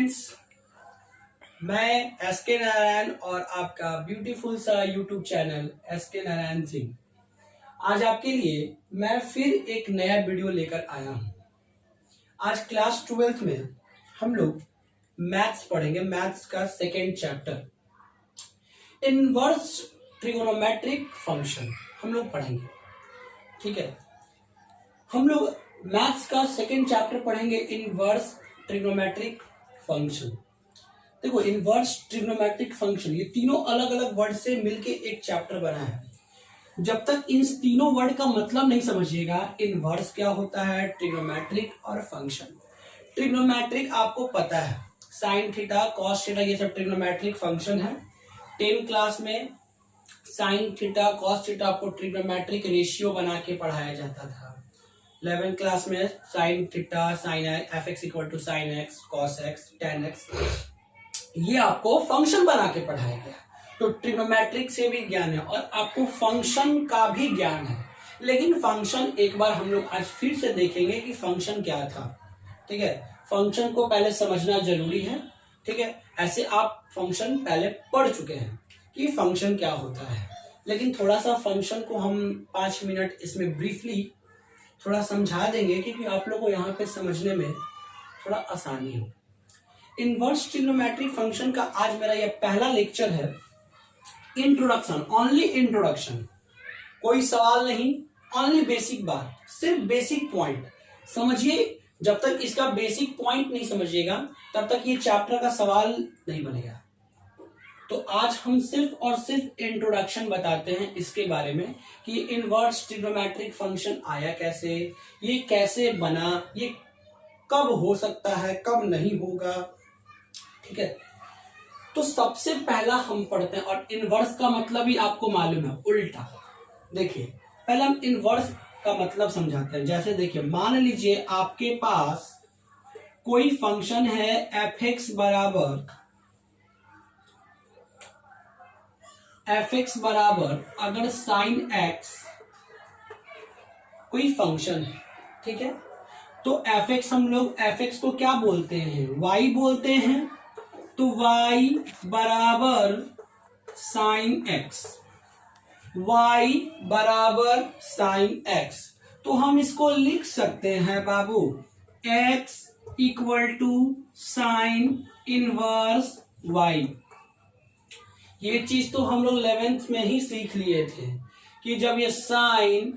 Friends, मैं S के नारायण और आपका ब्यूटीफुल सा यूट्यूब चैनल एस के नारायण सिंह आज आपके लिए मैं फिर एक नया वीडियो लेकर आया हूं। आज क्लास 12th में हम लोग मैथ्स पढ़ेंगे। मैथ्स का second chapter inverse trigonometric function हम लोग पढ़ेंगे। ठीक है, हम लोग मैथ्स का सेकेंड चैप्टर पढ़ेंगे इनवर्स ट्रिग्नोमेट्रिक फंक्शन। देखो, इनवर्स ट्रिग्नोमेट्रिक फंक्शन ये तीनों अलग अलग वर्ड से मिलके एक चैप्टर बना है। जब तक इन तीनों वर्ड का मतलब नहीं समझिएगा, इनवर्स क्या होता है, ट्रिग्नोमेट्रिक और फंक्शन। ट्रिग्नोमेट्रिक आपको पता है, साइन थीटा कॉस थीटा ये सब ट्रिग्नोमेट्रिक फंक्शन है। 10 क्लास में साइन थीटा कॉस थीटा आपको ट्रिग्नोमेट्रिक रेशियो बना के पढ़ाया जाता था। 11 क्लास में sine theta sine f x equal to sine x cos x tan x ये आपको फंक्शन बना के पढ़ाया गया। तो ट्रिग्नोमेट्रिक से भी ज्ञान है और आपको फंक्शन का भी ज्ञान है। लेकिन फंक्शन एक बार हम लोग आज फिर से देखेंगे कि फंक्शन क्या था। ठीक है, फंक्शन को पहले समझना जरूरी है। ठीक है, ऐसे आप फंक्शन पहले पढ़ चुके हैं कि फंक्शन क्या होता है, लेकिन थोड़ा सा फंक्शन को हम 5 मिनट इसमें ब्रीफली थोड़ा समझा देंगे क्योंकि आप लोग को यहाँ पे समझने में थोड़ा आसानी हो। इनवर्स ट्रिग्नोमेट्रिक फंक्शन का आज मेरा यह पहला लेक्चर है। इंट्रोडक्शन, ओनली इंट्रोडक्शन, कोई सवाल नहीं, ओनली बेसिक बात, सिर्फ बेसिक पॉइंट समझिए। जब तक इसका बेसिक पॉइंट नहीं समझिएगा तब तक ये चैप्टर का सवाल नहीं बनेगा। तो आज हम सिर्फ और सिर्फ इंट्रोडक्शन बताते हैं इसके बारे में कि इनवर्स ट्रिग्नोमेट्रिक फंक्शन आया कैसे, ये कैसे बना, ये कब हो सकता है, कब नहीं होगा। ठीक है, तो सबसे पहला हम पढ़ते हैं, और इनवर्स का मतलब ही आपको मालूम है, उल्टा। देखिए, पहले हम इनवर्स का मतलब समझाते हैं। जैसे देखिए, मान लीजिए आपके पास कोई फंक्शन है एफ एक्स बराबर अगर साइन एक्स कोई फंक्शन है। ठीक है, तो एफ एक्स हम लोग एफ एक्स को क्या बोलते हैं, वाई बोलते हैं। तो वाई बराबर साइन एक्स, वाई बराबर साइन एक्स, तो हम इसको लिख सकते हैं बाबू X equal to sine inverse Y. ये चीज तो हम लोग 11th में ही सीख लिए थे कि जब ये साइन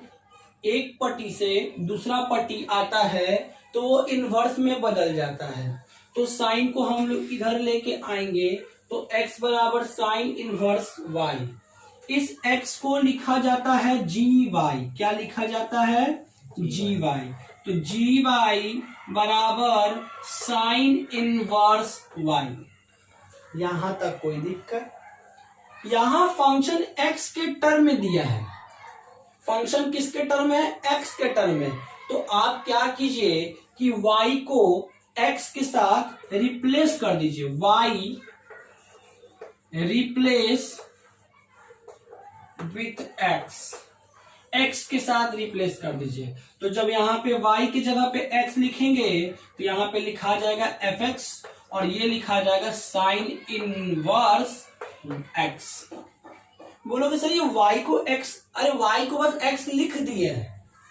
एक पट्टी से दूसरा पट्टी आता है तो वो इनवर्स में बदल जाता है। तो साइन को हम लोग इधर लेके आएंगे तो x बराबर साइन इनवर्स y। इस x को लिखा जाता है gy। क्या लिखा जाता है, gy। तो gy बराबर साइन इनवर्स y। यहां तक कोई दिक्कत? यहां फंक्शन x के टर्म में दिया है। फंक्शन किसके टर्म है, x के टर्म में। तो आप क्या कीजिए कि y को x के साथ रिप्लेस कर दीजिए। y रिप्लेस विथ x के साथ रिप्लेस कर दीजिए। तो जब यहाँ पे y की जगह पे x लिखेंगे तो यहाँ पे लिखा जाएगा fx और ये लिखा जाएगा साइन इनवर्स x। बोलोगे सर ये y को x, अरे y को बस x लिख दिए।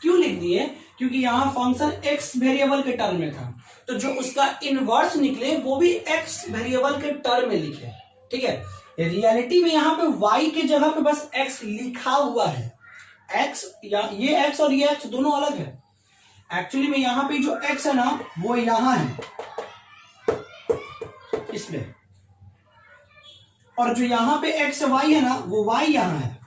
क्यों लिख दिए? क्योंकि यहाँ फंक्शन x वेरिएबल के टर्म में था, तो जो उसका इनवर्स निकले वो भी x वेरिएबल के टर्म में लिखे। ठीक है, रियलिटी में यहाँ पे y के जगह पे बस x लिखा हुआ है। x या ये x और ये x दोनों अलग है। एक्चुअली में यहाँ पे जो x है ना वो यहाँ है इसमें, और जो यहाँ पे x y है ना वो y यहाँ है,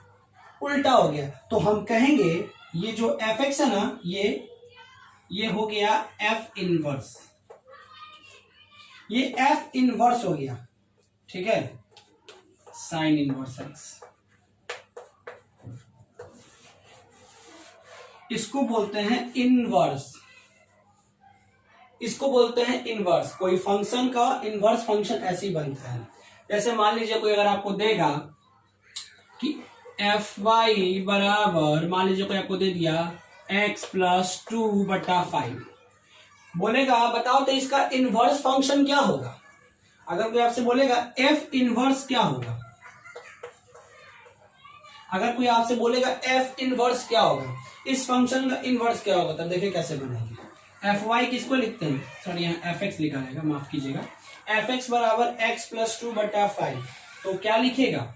उल्टा हो गया। तो हम कहेंगे ये जो एफ एक्स है ना ये हो गया एफ इनवर्स, ये एफ इनवर्स हो गया। ठीक है, साइन इनवर्स एक्स, इसको बोलते हैं इनवर्स, इसको बोलते हैं इनवर्स। कोई फंक्शन का इनवर्स फंक्शन ऐसे ही बनता है। जैसे मान लीजिए कोई अगर आपको देगा कि एफ वाई बराबर, मान लीजिए कोई आपको दे दिया x प्लस 2/5, बोलेगा बताओ तो इसका इनवर्स फंक्शन क्या होगा। अगर कोई आपसे बोलेगा एफ इनवर्स क्या होगा, अगर कोई आपसे बोलेगा एफ इनवर्स क्या होगा, इस फंक्शन का इनवर्स क्या होगा, तब देखिए कैसे बनाएंगे। एफ वाई किसको लिखते हैं, सॉरी यहाँ एफ एक्स लिखा रहेगा, माफ कीजिएगा। एफ एक्स बराबर एक्स प्लस 2/5, तो क्या लिखेगा,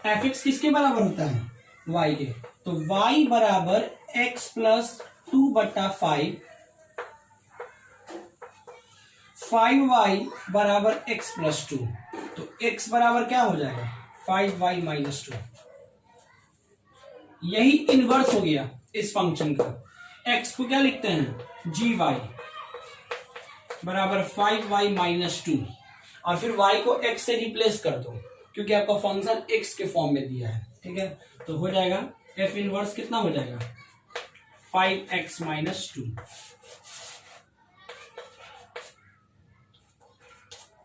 एफ एक्स किसके बराबर होता है, वाई के, तो वाई बराबर एक्स प्लस 2/5, 5y बराबर x प्लस 2, तो x बराबर क्या हो जाएगा 5y माइनस 2। यही इनवर्स हो गया इस फंक्शन का। x को क्या लिखते हैं gy बराबर 5y माइनस 2, और फिर y को x से रिप्लेस कर दो क्योंकि आपका फंक्शन x के फॉर्म में दिया है, ठीक है। तो हो जाएगा f इनवर्स कितना हो जाएगा 5x माइनस 2,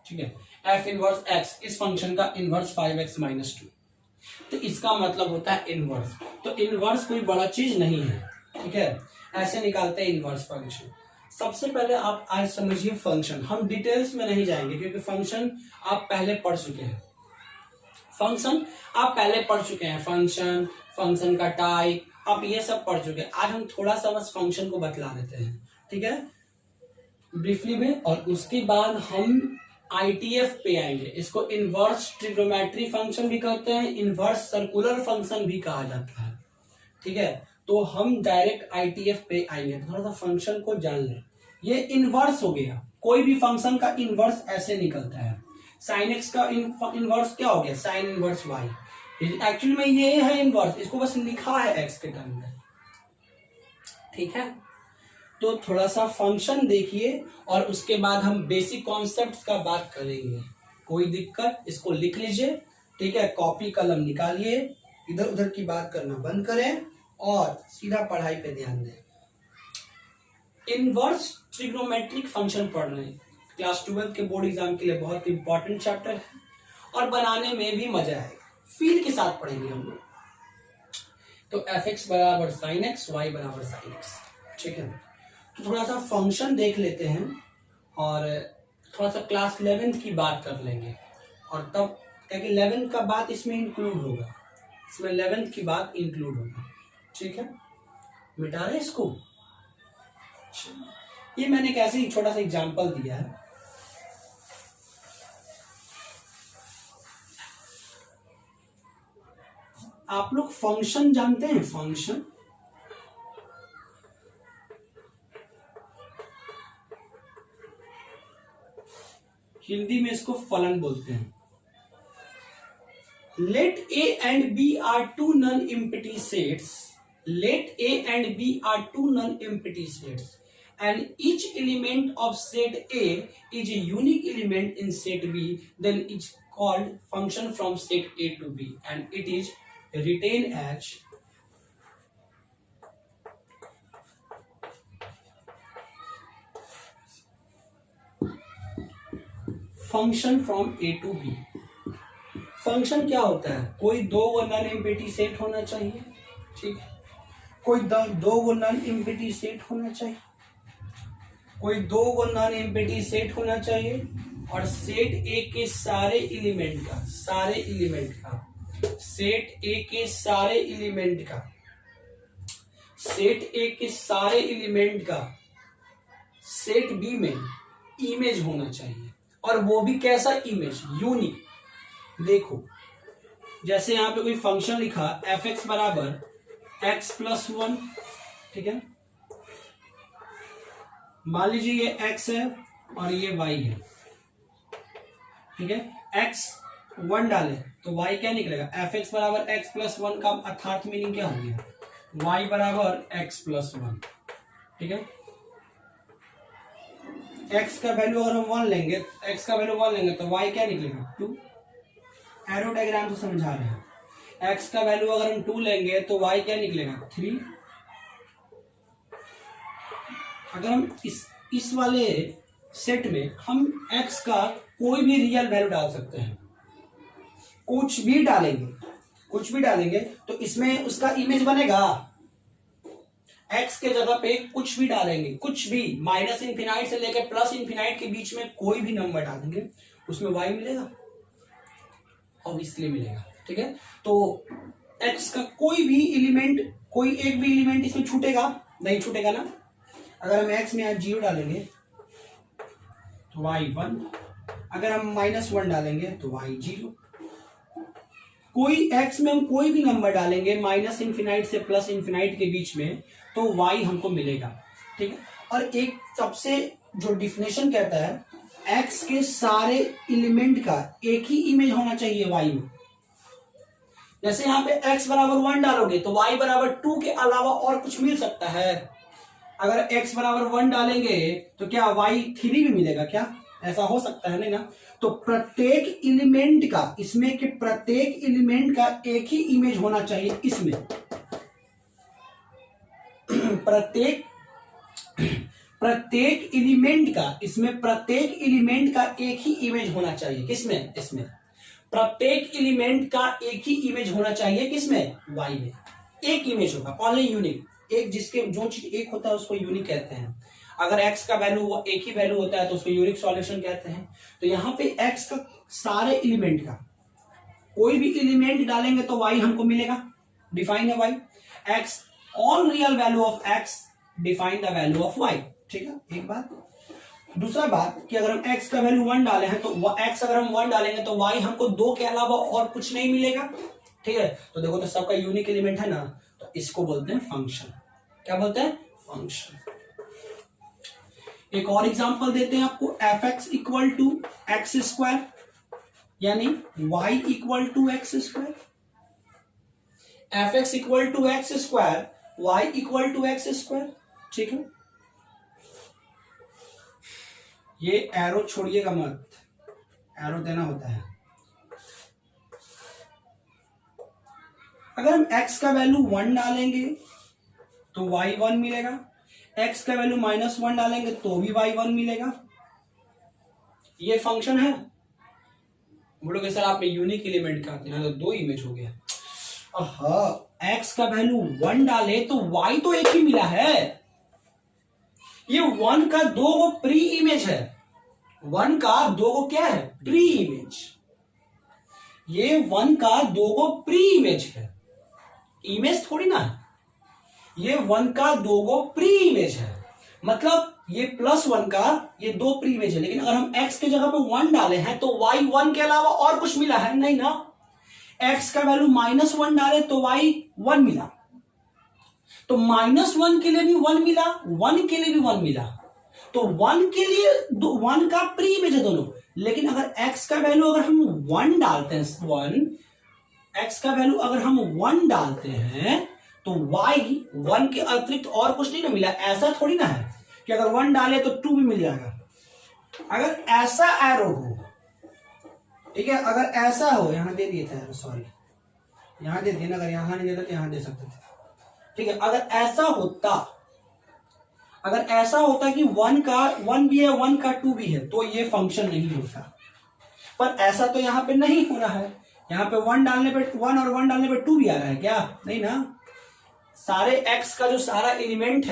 ठीक है। f इनवर्स x, इस फंक्शन का इनवर्स 5x माइनस 2, तो इसका मतलब होता है इनवर्स। तो इनवर्स कोई बड़ा चीज नहीं है, ठीक है, ऐसे निकालते हैं इनवर्स फंक्शन। सबसे पहले आप आज समझिए फंक्शन, हम डिटेल्स में नहीं जाएंगे क्योंकि फंक्शन आप पहले पढ़ चुके हैं, फंक्शन आप पहले पढ़ चुके हैं, फंक्शन, फंक्शन का टाइप आप ये सब पढ़ चुके हैं। आज हम थोड़ा सा बस फंक्शन को बतला देते हैं, ठीक है, ब्रीफली में, और उसके बाद हम आईटीएफ पे आएंगे। इसको इनवर्स ट्रिग्नोमेट्री फंक्शन भी कहते हैं, इनवर्स सर्कुलर फंक्शन भी कहा जाता है, ठीक है। तो हम डायरेक्ट आईटीएफ पे आएंगे, थोड़ा सा फंक्शन को जान लें। ये इनवर्स हो गया, कोई भी फंक्शन का इनवर्स ऐसे निकलता है। साइन एक्स का इनवर्स क्या हो गया साइन इनवर्स वाई, एक्चुअली में ये है इनवर्स, इसको बस लिखा है एक्स के टर्म में, ठीक है। तो थोड़ा सा फंक्शन देखिए और उसके बाद हम बेसिक कॉन्सेप्ट्स का बात करेंगे। कोई दिक्कत, इसको लिख लीजिए, ठीक है, कॉपी कलम निकालिए, इधर उधर की बात करना बंद करें और सीधा पढ़ाई पे ध्यान दें। इनवर्स ट्रिग्नोमेट्रिक फंक्शन पढ़ रहे हैं, क्लास 12 के बोर्ड एग्जाम के लिए बहुत इंपॉर्टेंट चैप्टर है और बनाने में भी मजा आएगा, फील के साथ पढ़ेंगे हम लोग। तो एफ एक्स बराबर साइन एक्स, वाई बराबर साइन एक्स, ठीक है। तो थोड़ा सा फंक्शन देख लेते हैं और थोड़ा सा क्लास 11th की बात कर लेंगे, और तब क्या कि 11th का बात इसमें इंक्लूड होगा, इसमें 11th की बात इंक्लूड होगा, ठीक है। मिटा रहे इसको, ये मैंने कैसे ही छोटा सा एग्जांपल दिया है। आप लोग फंक्शन जानते हैं, फंक्शन हिंदी में इसको फलन बोलते हैं। Let A and B are two non empty sets, let A and B are two non empty sets and each element of set A is a unique element in set B, then it's called function from set A to B and it is written as function from A to B। Function क्या होता है, कोई दो वो non empty set होना चाहिए, ठीक है, कोई दो वो नॉन एम्प्टी सेट होना चाहिए, कोई दो वो नॉन एम्प्टी सेट होना चाहिए, और सेट ए के सारे एलिमेंट का, सारे एलिमेंट का, सेट ए के सारे एलिमेंट का, सेट ए के सारे एलिमेंट का सेट बी में इमेज होना चाहिए, और वो भी कैसा इमेज, यूनिक। देखो जैसे यहां पे कोई फंक्शन लिखा एफ एक्स बराबर एक्स प्लस 1, ठीक है, मान लीजिए ये x है और ये y है, ठीक है, x 1 डाले तो y क्या निकलेगा, एफ एक्स बराबर एक्स प्लस 1 का अर्थात मीनिंग क्या हो गया, y बराबर एक्स प्लस 1, ठीक है। x का वैल्यू अगर हम 1 लेंगे, x का वैल्यू 1 लेंगे तो y क्या निकलेगा 2, एरो डायग्राम से समझा रहे हैं। x का वैल्यू अगर हम 2 लेंगे तो y क्या निकलेगा 3। अगर हम इस वाले सेट में हम x का कोई भी रियल वैल्यू डाल सकते हैं, कुछ भी डालेंगे, कुछ भी डालेंगे तो इसमें उसका इमेज बनेगा, x के जगह पे कुछ भी डालेंगे, कुछ भी माइनस इन्फिनाइट से लेकर प्लस इन्फिनाइट के बीच में कोई भी नंबर डालेंगे उसमें y मिलेगा, ऑब्वियसली मिलेगा। ठीक है, तो x का कोई भी एलिमेंट, कोई एक भी एलिमेंट इसमें छूटेगा नहीं, छूटेगा ना। अगर हम x में यहाँ 0 डालेंगे तो y 1, अगर हम -1 डालेंगे तो y 0। कोई x में हम कोई भी नंबर डालेंगे माइनस इन्फिनाइट से प्लस इन्फिनाइट के बीच में तो y हमको मिलेगा। ठीक है, और एक सबसे जो डिफिनेशन कहता है x के सारे एलिमेंट का एक ही इमेज होना चाहिए y में। जैसे यहाँ पे x बराबर 1 डालोगे तो y बराबर 2 के अलावा और कुछ मिल सकता है। अगर x बराबर 1 डालेंगे तो क्या y 3 भी मिलेगा क्या? ऐसा हो सकता है नहीं ना। तो प्रत्येक एलिमेंट का, इसमें के प्रत्येक एलिमेंट का एक ही इमेज होना चाहिए इसमें। प्रत्येक एलिमेंट का, इसमें प्रत्येक एलिमेंट का एक ही इमेज होना चाहिए। किसमें? इसमें प्रत्येक एलिमेंट का एक ही इमेज होना चाहिए। किसमें? y में एक इमेज होगा, ओनली यूनिक। एक जिसके जो चीज एक होता है उसको यूनिक कहते हैं। अगर x का वैल्यू एक ही वैल्यू होता है तो उसको यूनिक सॉल्यूशन कहते हैं। तो यहाँ पे x का सारे एलिमेंट का कोई भी एलिमेंट डालेंगे तो y हमको मिलेगा, डिफाइन है y। x all real value of x define the value of y। ठीक है, एक बात। दूसरा बात कि अगर हम x का वैल्यू 1 डाले हैं तो x अगर हम 1 डालेंगे तो y हमको 2 के अलावा और कुछ नहीं मिलेगा। ठीक है, तो देखो तो सबका यूनिक एलिमेंट है ना, तो इसको बोलते हैं फंक्शन। क्या बोलते हैं? फंक्शन। एक और एग्जांपल देते हैं आपको, fx equal to x square यानी y equal to x square. fx equal to x square, y equal to x square. ठीक है, ये एरो छोड़िएगा मत, एरो देना होता है। अगर हम x का वैल्यू 1 डालेंगे तो y 1 मिलेगा, x का वैल्यू -1 डालेंगे तो भी y 1 मिलेगा। ये फंक्शन है। बोलोगे सर आपने यूनिक एलिमेंट कहा, यहाँ तो 2 इमेज हो गया। x का वैल्यू 1 डाले तो y तो एक ही मिला है। ये 1 का 2 को प्री इमेज है, 1 का 2 को क्या है? Pre image. ये 1 का 2 को प्री इमेज है, इमेज थोड़ी ना है। ये 1 का 2 को प्री इमेज है, मतलब ये +1 का ये 2 प्री इमेज है। लेकिन अगर हम x के जगह पे 1 डाले हैं तो y 1 के अलावा और कुछ मिला है नहीं ना। x का वैल्यू -1 डाले तो y 1 मिला, तो -1 के लिए भी 1 मिला, 1 के लिए भी 1 मिला। तो 1 के लिए 1 का प्री इमेज है दोनों। लेकिन अगर x का वैल्यू अगर हम 1 डालते हैं, x का वैल्यू अगर हम 1 डालते हैं तो y 1 के अतिरिक्त और कुछ नहीं ना मिला। ऐसा थोड़ी ना है कि अगर 1 डाले तो 2 भी मिल जाएगा। अगर ऐसा एरो हो, ठीक है, अगर ऐसा हो, यहां दे दिए थे, सॉरी यहां दे दिए ना, अगर यहां नहीं देता तो यहां दे सकते थे। ठीक है, अगर ऐसा होता कि 1 का 1 भी है, 1 का 2 भी है, तो ये फंक्शन नहीं होता। पर ऐसा तो यहाँ पे नहीं हो रहा है। यहाँ पे 1 डालने पे 1 और 1 डालने पे 2 भी आ रहा है क्या? नहीं ना। सारे x का जो सारा एलिमेंट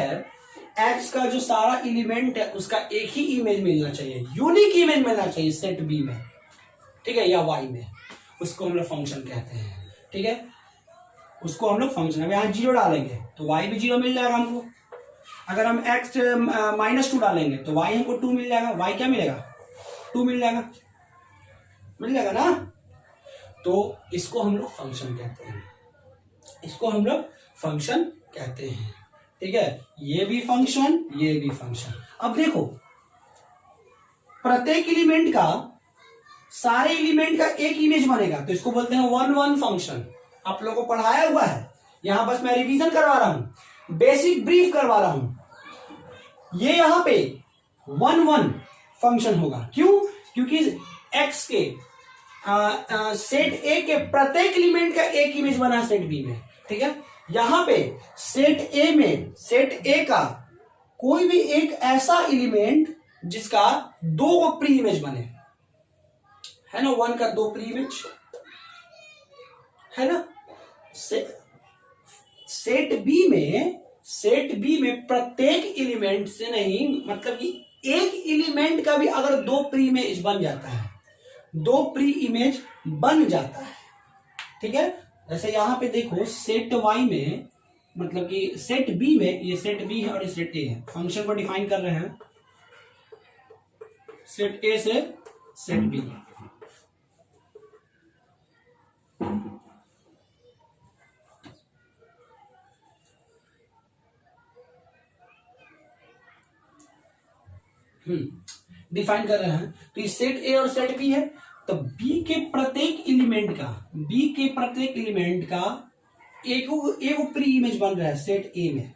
है, उसका एक ही इमेज मिलना चाहिए, यूनिक इमेज मिलना चाहिए सेट बी में। ठीक है, या y में। उसको हम लोग फंक्शन कहते हैं। ठीक है, उसको हम लोग फंक्शन, अब यहाँ 0 डालेंगे तो y भी 0 मिल जाएगा हमको। अगर हम x -2 डालेंगे तो y हमको 2 मिल जाएगा। y क्या मिलेगा? 2 मिल जाएगा ना। तो इसको हम लोग फंक्शन कहते हैं। ठीक है, ये भी फंक्शन, ये भी फंक्शन। अब देखो, प्रत्येक एलिमेंट का, सारे एलिमेंट का एक इमेज बनेगा तो इसको बोलते हैं 1-1 फंक्शन। आप लोगों को पढ़ाया हुआ है, यहां बस मैं रिवीजन करवा रहा हूं, बेसिक ब्रीफ करवा रहा हूं। ये यहां पे 1-1 फंक्शन होगा। क्यों? क्योंकि x के सेट ए के प्रत्येक एलिमेंट का एक इमेज बना सेट बी में। ठीक है, यहां पे सेट ए का कोई भी एक ऐसा एलिमेंट जिसका 2 को प्री इमेज बने, है ना। 1 का 2 प्री इमेज है ना। सेट बी में सेट बी में प्रत्येक एलिमेंट से नहीं, मतलब कि एक एलिमेंट का भी अगर दो प्री इमेज बन जाता है, दो प्री इमेज बन जाता है, ठीक है। जैसे यहां पे देखो सेट वाई में, मतलब कि सेट बी में, ये सेट बी है और ये सेट ए है, फंक्शन को डिफाइन कर रहे हैं सेट ए से सेट बी। डिफाइन कर रहे हैं, तो ये सेट ए और सेट बी है, तो बी के प्रत्येक एलिमेंट का, बी के प्रत्येक एलिमेंट का एक प्री इमेज बन रहा है सेट ए में।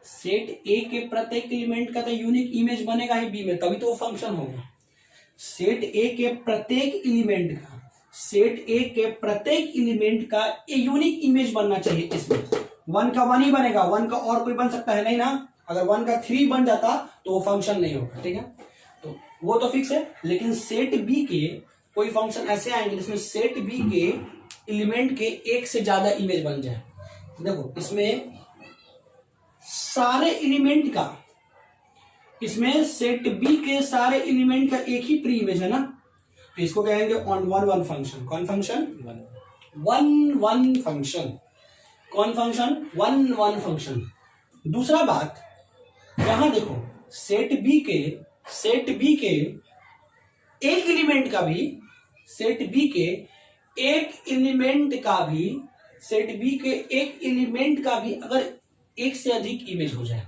सेट ए के प्रत्येक एलिमेंट का तो यूनिक इमेज बनेगा ही बी में, तभी तो वो फंक्शन होगा। सेट ए के प्रत्येक एलिमेंट का, सेट ए के प्रत्येक एलिमेंट का एक यूनिक इमेज बनना चाहिए इसमें। वन का वन ही बनेगा, वन का और कोई बन सकता है नहीं ना। अगर वन का थ्री बन जाता तो वो फंक्शन नहीं होगा, ठीक है। तो वो तो फिक्स है, लेकिन सेट बी के कोई फंक्शन ऐसे आएंगे जिसमें सेट बी के एलिमेंट के एक से ज्यादा इमेज बन जाए। देखो इसमें सारे एलिमेंट का, इसमें सेट बी के सारे एलिमेंट का एक ही प्री इमेज है ना, तो इसको कहेंगे ऑन वन वन फंक्शन। कौन फंक्शन? One one function. कौन फंक्शन? One one function. दूसरा बात, यहां देखो सेट बी के एक एलिमेंट का भी, सेट बी के एक एलिमेंट का भी, सेट बी के एक एलिमेंट का भी अगर एक से अधिक इमेज हो जाए,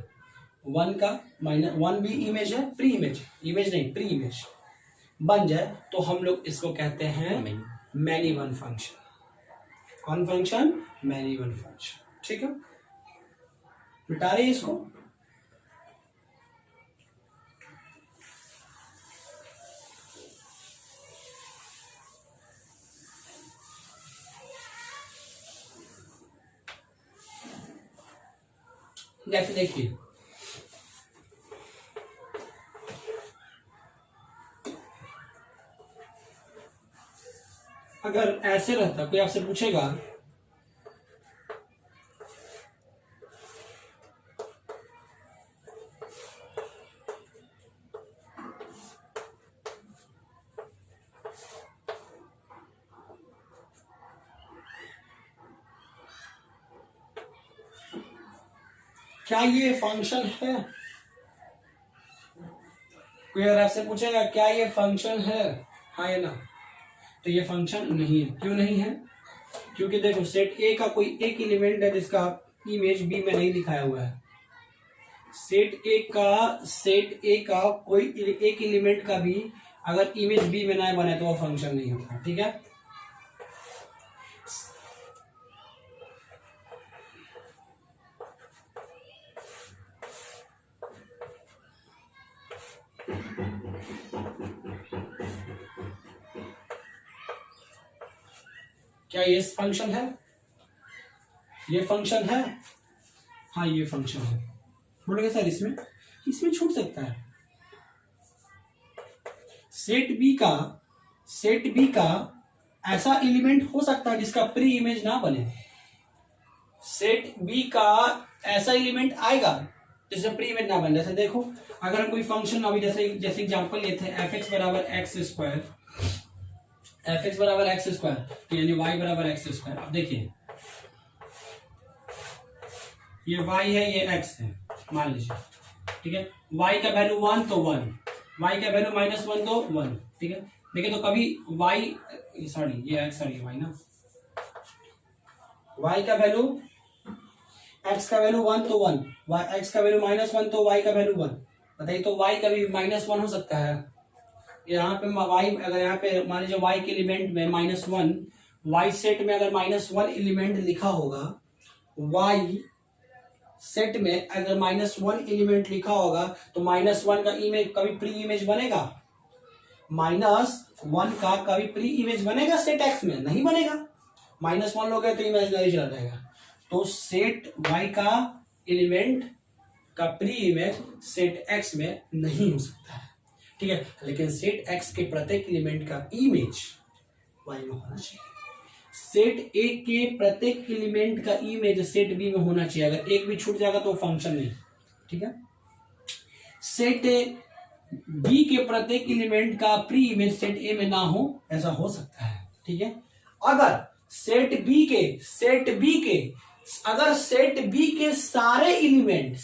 वन का माइनस वन भी इमेज है, प्री इमेज, इमेज नहीं प्री इमेज बन जाए, तो हम लोग इसको कहते हैं मैनी वन फंक्शन। कौन फंक्शन? मैनी वन फंक्शन, ठीक है। मिटा रहे इसको। जैसे देखिए अगर ऐसे रहता, कोई आपसे पूछेगा क्या ये फंक्शन है, कोई अगर आपसे पूछेगा क्या ये फंक्शन है, हाँ या ना, तो ये फंक्शन नहीं है। क्यों नहीं है? क्योंकि देखो सेट ए का कोई एक एलिमेंट है जिसका इमेज बी में नहीं दिखाया हुआ है। सेट ए का कोई एक एलिमेंट का भी अगर इमेज बी में ना बने तो वो फंक्शन नहीं होता, ठीक है। क्या ये फंक्शन है? ये फंक्शन है, हाँ ये फंक्शन है। बोलोगे सर इसमें छूट सकता है। सेट बी का ऐसा एलिमेंट हो सकता है जिसका प्री इमेज ना बने। सेट बी का ऐसा एलिमेंट आएगा जिससे प्री इमेज ना बने। जैसे देखो अगर हम कोई फंक्शन अभी जैसे एग्जांपल लेते हैं एफ एक्स बराबर एक्स स्क्वायर, यानी y बराबर एक्स स्क्वायर। अब देखिए ये y है, ये x है, मान लीजिए, ठीक है। y का वैल्यू 1 तो 1, y का वैल्यू -1 तो 1, ठीक है। देखिए तो कभी ये x y ना, y का वैल्यू x का वैल्यू 1 तो 1, x का वैल्यू -1 तो y का वैल्यू 1। बताइए तो y का भी -1 हो सकता है। यहाँ पे y, अगर यहाँ पे मान लीजिए y के एलिमेंट में -1, y सेट में अगर -1 एलिमेंट लिखा होगा, y सेट में अगर -1 एलिमेंट लिखा होगा तो -1 का इमेज कभी प्री इमेज बनेगा? -1 का कभी प्री इमेज बनेगा सेट x में? नहीं बनेगा। -1 लोगे तो इमेज नहीं चला जाएगा। तो सेट y का एलिमेंट का प्री इमेज सेट x में नहीं हो सकता है, ठीक है। लेकिन सेट x के प्रत्येक एलिमेंट का इमेज y में होना चाहिए। सेट ए के प्रत्येक एलिमेंट का इमेज सेट बी में होना चाहिए। अगर एक भी छूट जाएगा तो फंक्शन नहीं। ठीक है, सेट बी के प्रत्येक एलिमेंट का प्री इमेज सेट ए में ना हो, ऐसा हो सकता है। ठीक है, अगर सेट बी के अगर सेट बी के सारे एलिमेंट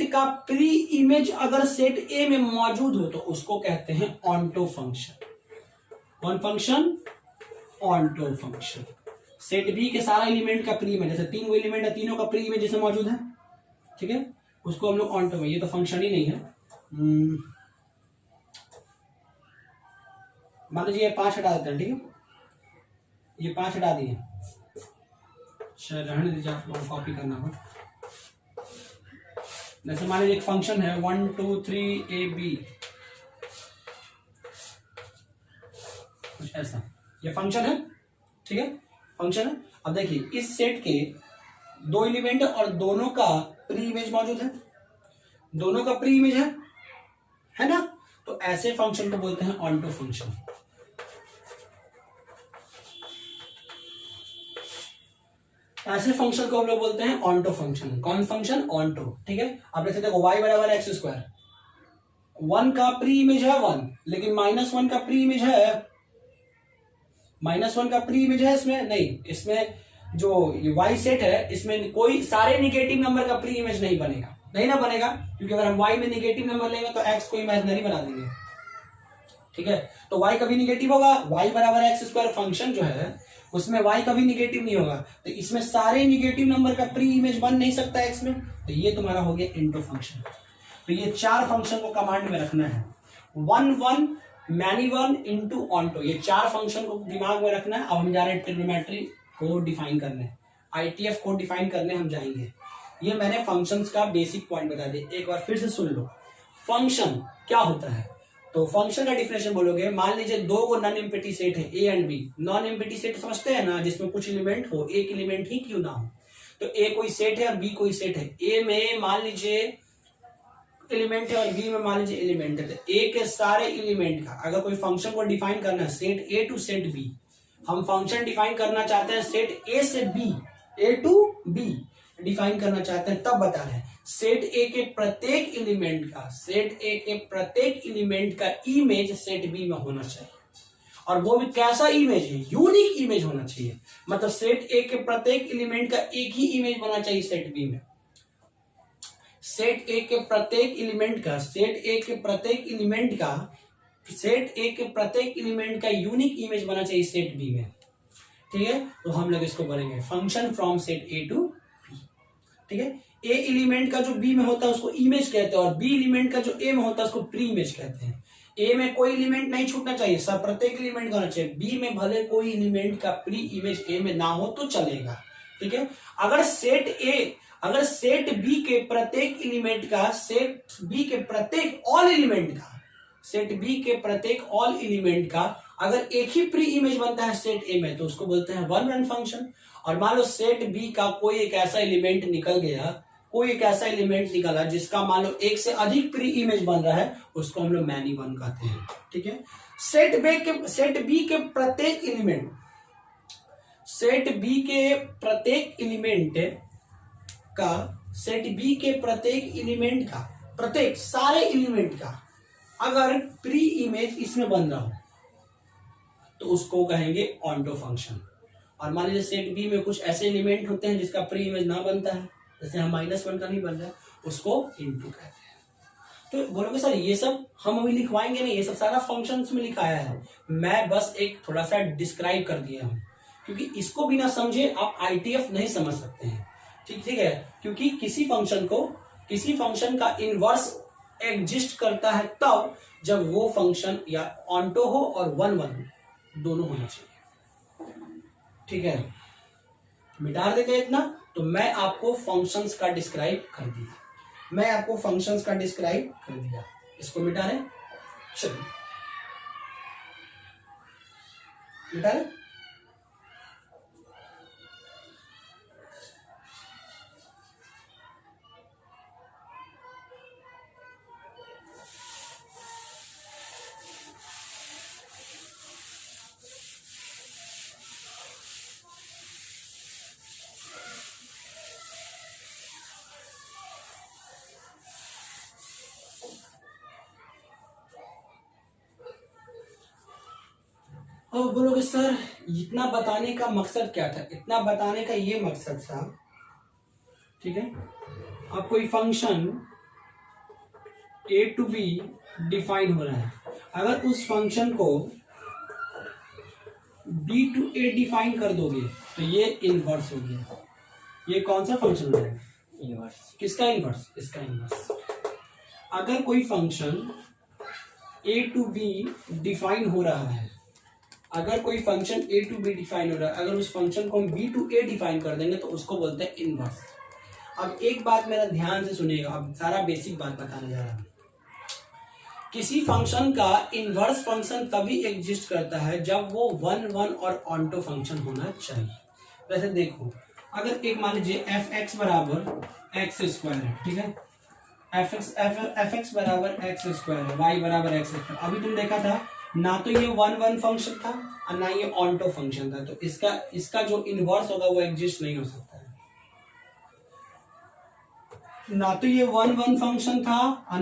का प्री इमेज अगर सेट ए में मौजूद हो तो उसको कहते हैं ऑन्टो फंक्शन। कौन function? Onto function. Set B के सारा एलिमेंट का प्री इमेज, जैसे 3 वो एलिमेंट है, तीनों का प्री इमेज जैसे मौजूद है। ठीक है, उसको हम लोग ऑन्टो में, ये तो फंक्शन ही नहीं है। मान लीजिए 5 हटा देते हैं। ठीक है, ये 5 हटा दिए, शायद रहने दीजिए, आप लोग कॉपी करना हो। जैसे मान लीजिए एक फंक्शन है 1 2 3 AB, कुछ ऐसा, ये फंक्शन है। ठीक है, फंक्शन है। अब देखिए इस सेट के 2 एलिमेंट और दोनों का प्री इमेज मौजूद है, दोनों का प्री इमेज है ना, तो ऐसे फंक्शन को बोलते हैं ऑन्टो फंक्शन। ऐसे फंक्शन को हम लोग बोलते हैं ऑन्टो फंक्शन। कौन फंक्शन? ऑन्टो। ठीक है, अब जैसे देखो y बराबर x², 1 का प्री इमेज है 1, लेकिन -1 का प्री इमेज है, -1 का प्री इमेज है इसमें नहीं। इसमें जो ये y सेट है इसमें कोई सारे निगेटिव नंबर का प्री इमेज नहीं बनेगा, नहीं ना बनेगा, क्योंकि अगर हम y में निगेटिव नंबर लेंगे तो x को इमेजिनरी बना देंगे। ठीक है, तो y कभी निगेटिव होगा, y बराबर x² फंक्शन जो है उसमें y कभी निगेटिव नहीं होगा, तो इसमें सारे निगेटिव नंबर का प्री इमेज बन नहीं सकता है x में, तो ये तुम्हारा हो गया इनटू फंक्शन। तो ये 4 फंक्शन को कमांड में रखना है, 1 1 मैनी 1 इंटू ऑन्टो, ये 4 फंक्शन को दिमाग में रखना है। अब हम जा रहे हैं ट्रिग्नोमेट्री को डिफाइन करने, ITF को डिफाइन करने हम जाएंगे। ये मैंने फंक्शंस का बेसिक पॉइंट बता दिया, एक बार फिर से सुन लो। फंक्शन क्या होता है, तो फंक्शन का डिफिनेशन बोलोगे, मान लीजिए 2 को नॉन एम्प्टी सेट है A and B। Non empty set समझते हैं ना, जिसमें कुछ एलिमेंट हो, एक एलिमेंट ही क्यों ना हो। तो A कोई सेट है और B कोई सेट है। A में मान लीजिए एलिमेंट है और B में मान लीजिए एलिमेंट है। तो A के सारे एलिमेंट का अगर कोई फंक्शन को डिफाइन करना है, set A to set B, हम फंक्शन डिफाइन करना चाहते हैं सेट A से B, A to B define करना चाहते हैं, तब बता रहे हैं सेट ए के प्रत्येक एलिमेंट का इमेज सेट बी में होना चाहिए, और वो भी कैसा इमेज है, यूनिक इमेज होना चाहिए। मतलब सेट ए के प्रत्येक एलिमेंट का एक ही इमेज होना चाहिए सेट बी में। सेट ए के प्रत्येक एलिमेंट का यूनिक इमेज बना चाहिए सेट बी में। ठीक है, तो हम लोग इसको बोलेंगे function from set A to B. ठीक है, ए एलिमेंट का जो बी में होता है उसको इमेज कहते हैं, और बी एलिमेंट का जो ए में होता है उसको प्री इमेज कहते हैं। ए में कोई एलिमेंट नहीं छूटना चाहिए, सब प्रत्येक एलिमेंट का होना चाहिए। बी में भले कोई एलिमेंट का प्री इमेज ए में ना हो तो चलेगा। ठीक है, अगर सेट बी के प्रत्येक एलिमेंट का अगर एक ही प्री इमेज बनता है सेट ए में, तो उसको बोलते हैं वन रन फंक्शन। और मान लो सेट बी का कोई एक ऐसा एलिमेंट निकला जिसका मान लो एक से अधिक प्री इमेज बन रहा है, उसको हम लोग मैनी वन कहते हैं। ठीक है, सेट बी के प्रत्येक एलिमेंट का सारे एलिमेंट का अगर प्री इमेज इसमें बन रहा हो तो उसको कहेंगे ऑन्टो फंक्शन। और मान लीजिए सेट बी में कुछ ऐसे एलिमेंट होते हैं जिसका प्री इमेज ना बनता है, जैसे हम -1 का नहीं बन रहा है, उसको इनटू कहते हैं। तो बोलोगे सर ये सब हम अभी लिखवाएंगे नहीं, ये सब सारा फंक्शंस में लिखाया है, मैं बस एक थोड़ा सा डिस्क्राइब कर दिया हूं, क्योंकि इसको बिना समझे आप ITF नहीं समझ सकते हैं। ठीक है, क्योंकि किसी फंक्शन का इनवर्स एग्जिस्ट करता है तब जब वो फंक्शन या ऑन्टो हो और 1 1 दोनों होना चाहिए। ठीक है, मिटा देते इतना, तो मैं आपको फंक्शंस का डिस्क्राइब कर दिया, इसको मिटा रहे, चलिए मिटा रहे। अब बोलोगे सर इतना बताने का मकसद क्या था? इतना बताने का ये मकसद था, ठीक है, अब कोई function A to B define हो रहा है, अगर उस फंक्शन को बी टू ए डिफाइन कर दोगे तो ये इनवर्स हो गया। ये कौन सा फंक्शन है? इनवर्स। किसका इनवर्स? इसका इनवर्स। अगर कोई function A to B define हो रहा है, अगर कोई function A to B define हो रहा है, अगर उस फंक्शन को हम बी टू ए डिफाइन कर देंगे तो उसको बोलते हैं इनवर्स। अब एक बात मेरा ध्यान से सुनिएगा, अब सारा बेसिक बात बताने जा रहा हूं। किसी फंक्शन का इनवर्स फंक्शन तभी एग्जिस्ट करता है जब वो वन वन और ऑन्टो फंक्शन होना चाहिए। वैसे देखो, अगर एक मान लीजिए एफ एक्स बराबर एक्स स्क्वायर है, ठीक है, एफ एक्स बराबर एक्स स्क्वायर है, वाई बराबर एक्स स्क्वायर। अभी तुम देखा था ना तो ये वन वन फंक्शन था और ना ये ऑन्टो फंक्शन था, तो इसका जो इनवर्स होगा वो एग्जिस्ट नहीं हो सकता है। ना तो ये वन वन फंक्शन था और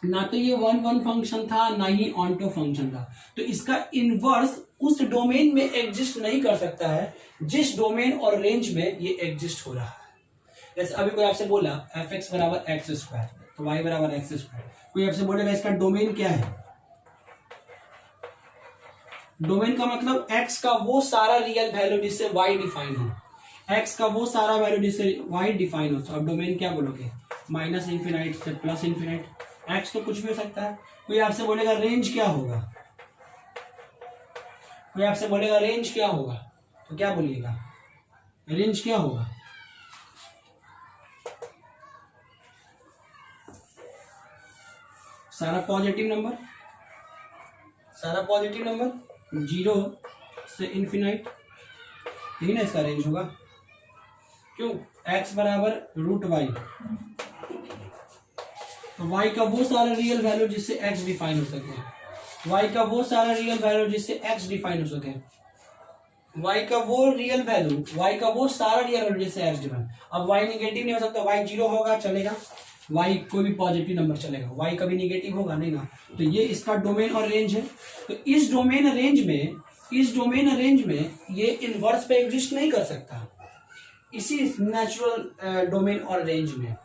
ना तो ये वन वन फंक्शन था, ना ही ऑन्टो फंक्शन था, तो इसका इनवर्स उस डोमेन में एग्जिस्ट नहीं कर सकता है जिस डोमेन और रेंज में ये एग्जिस्ट हो रहा है। जैसे अभी कोई आपसे बोला एफ एक्स बराबर एक्स स्क्वायर तो वाई बराबर एक्स स्क्वायर, कोई आपसे बोलेगा इसका डोमेन क्या है? डोमेन का मतलब एक्स का वो सारा रियल वैल्यू जिससे वाई डिफाइन हो, एक्स का वो सारा वैल्यू जिससे वाई डिफाइन हो। तो अब डोमेन क्या बोलोगे? माइनस इंफिनाइट से प्लस इंफिनाइट। एक्स तो कुछ भी हो सकता है। कोई आपसे बोलेगा रेंज क्या होगा? कोई आपसे बोलेगा रेंज क्या होगा, तो क्या बोलिएगा? रेंज क्या होगा? सारा पॉजिटिव नंबर, सारा पॉजिटिव नंबर, जीरो से इंफिनाइट, यही ना इसका रेंज होगा। क्यों? एक्स बराबर रूट वाई, तो वाई का वो सारा रियल वैल्यू जिससे एक्स डिफाइन हो सके, वाई का वो सारा रियल वैल्यू जिससे एक्स डिफाइन हो सके, वाई का वो रियल वैल्यू, वाई का वो सारा रियल वैल्यू जिससे एक्स डिफाइन। अब वाई निगेटिव नहीं हो सकता, वाई जीरो होगा चलेगा, वाई कोई भी पॉजिटिव नंबर चलेगा, वाई कभी निगेटिव होगा नहीं ना। तो ये इसका डोमेन और रेंज है। तो इस डोमेन रेंज में ये इनवर्स पे एग्जिस्ट नहीं कर सकता, इसी नेचुरल डोमेन और रेंज में,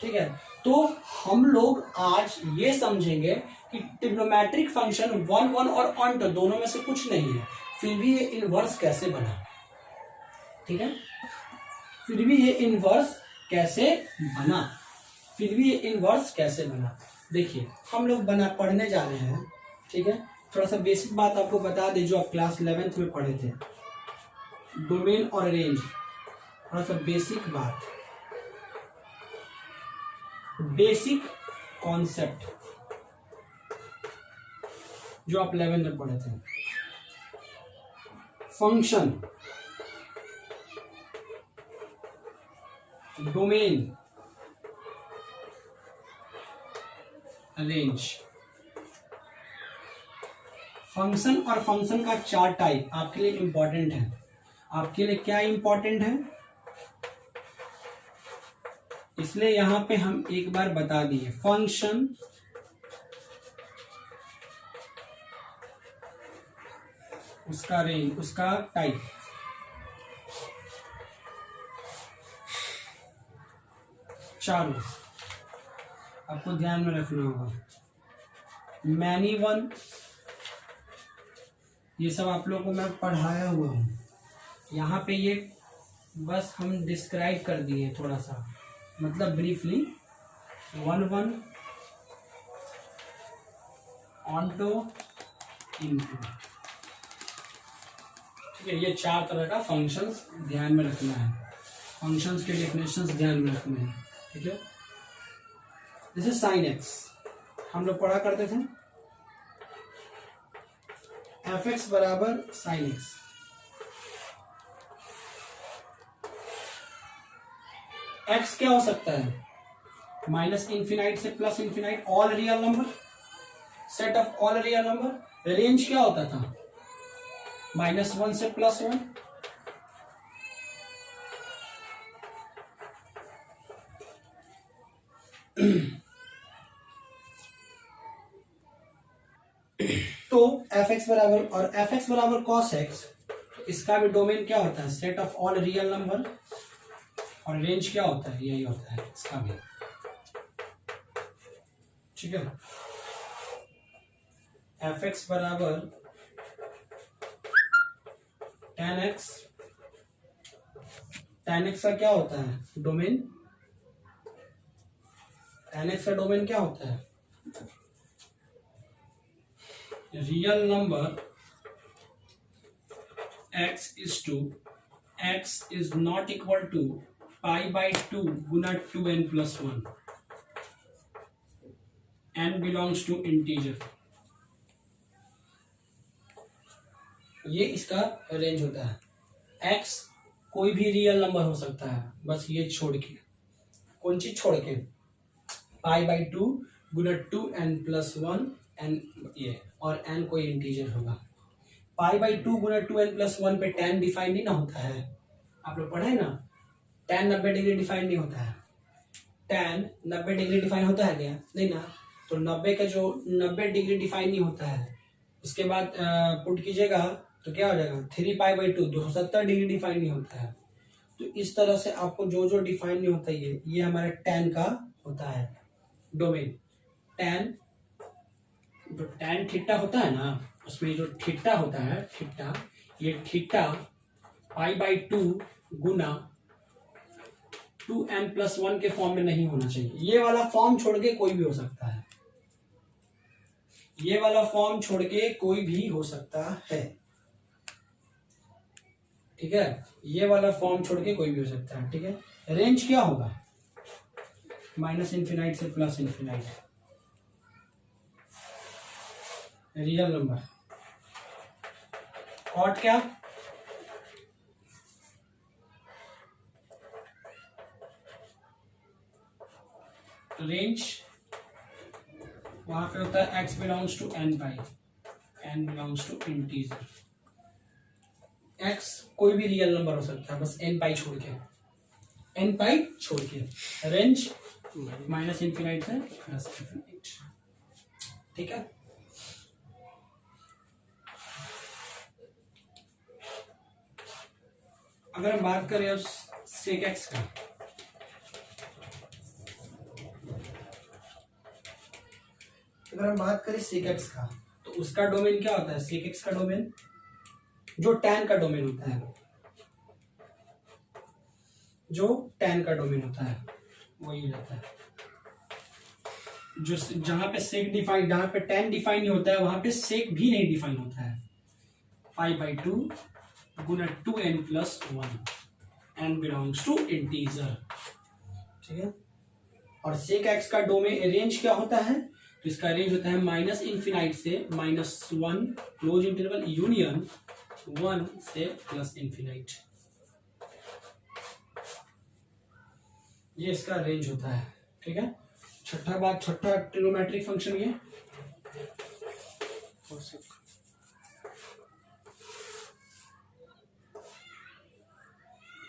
ठीक है। तो हम लोग आज ये समझेंगे कि ट्रिग्नोमेट्रिक फंक्शन वन वन और ऑन्टो दोनों में से कुछ नहीं है, फिर भी ये इनवर्स कैसे बना, ठीक है, फिर भी ये इनवर्स कैसे बना, देखिए हम लोग पढ़ने जा रहे हैं, ठीक है। थोड़ा सा बेसिक बात आपको बता दे जो आप क्लास 11th में पढ़े थे, डोमेन और रेंज, थोड़ा सा बेसिक बात, बेसिक कॉन्सेप्ट जो आप 11th में पढ़े थे। Function, domain, range. फंक्शन और फंक्शन का 4 टाइप आपके लिए इंपॉर्टेंट है। आपके लिए क्या इंपॉर्टेंट है, इसलिए यहां पे हम एक बार बता दिए। फंक्शन, उसका रेंज, उसका टाइप। चारों आपको ध्यान में रखना होगा। मैनी वन, ये सब आप लोगों को मैं पढ़ाया हुआ हूं, यहाँ पे ये बस हम डिस्क्राइब कर दिए थोड़ा सा, मतलब briefly. One one, onto, into, ठीक है। ये 4 तरह का फंक्शंस ध्यान में रखना है, फंक्शंस के डेफिनेशंस ध्यान में रखने हैं, ठीक है। जैसे साइन एक्स हम लोग पढ़ा करते थे, एफ एक्स बराबर साइन एक्स। एक्स क्या हो सकता है? माइनस इंफिनाइट से plus infinite, all real number, set of all real number. Range क्या होता था? -1 से +1, तो एफ एक्स बराबर और एफ एक्स बराबर कॉस एक्स, इसका भी डोमेन क्या होता है, set of all real number, और रेंज क्या होता है, यही होता है इसका भी, ठीक है। एफ एक्स बराबर tan x, tan x का क्या होता है डोमेन, tan x का डोमेन क्या होता है, real number x is not equal to pi by 2 गुना 2n+1, n belongs to integer, ये इसका रेंज होता है। x कोई भी रियल नंबर हो सकता है, बस ये छोड़ के, कौन चीज छोड़ के, पाई बाई 2 गुना 2n+1 n, ये और n कोई इंटीजर होगा। पाई बाई 2 गुना 2n+1 पे tan डिफाइन नहीं ना होता है, आप लोग पढ़े ना, tan 90 डिग्री डिफाइन नहीं होता है, tan 90 डिग्री डिफाइन होता है क्या, नहीं ना, तो 90 का जो 90 डिग्री डिफाइन नहीं होता है, उसके बाद पुट कीजिएगा तो क्या हो जाएगा 3 पाई बाई 2, 270 डिग्री डिफाइन नहीं होता है। तो इस तरह से आपको जो जो डिफाइन नहीं होता है, ये हमारे tan का होता है डोमेन। tan, जो tan थीटा होता है ना, उसमें जो थीटा होता है, थीटा, ये थीटा पाई बाई 2 गुना 2n+1 के फॉर्म में नहीं होना चाहिए। ये वाला फॉर्म छोड़ के कोई भी हो सकता है, ये वाला फॉर्म छोड़ के कोई भी हो सकता है, ठीक है, ये वाला फॉर्म छोड़ के कोई भी हो सकता है, ठीक है। रेंज क्या होगा, -∞ से +∞, रियल नंबर, कॉट क्या, रेंज वहां पे होता है x belongs to n pi, n belongs to integer, x कोई भी रियल नंबर हो सकता है, बस n पाई छोड़ के, n पाई छोड़ के, रेंज -∞ से +∞, ठीक है। अगर हम बात करें अब सेक एक्स का, अगर हम बात करें सेक एक्स का, तो उसका डोमेन क्या होता है, सेक एक्स का डोमेन जो tan का डोमेन होता है, जो tan का डोमेन होता है वही रहता है, जो जहां पे सेक डिफाइन, जहां पे tan डिफाइन नहीं होता है वहां पे सेक भी नहीं डिफाइन होता है, पाई बाई 2 गुना 2n+1, n belongs to integer, ठीक है। और सेक एक्स का डोमेन रेंज क्या होता है, तो इसका रेंज होता है -∞ से -1 क्लोज इंटरवल यूनियन 1 से +∞, ये इसका रेंज होता है, ठीक है। छठा ट्रिग्नोमेट्रिक फंक्शन ये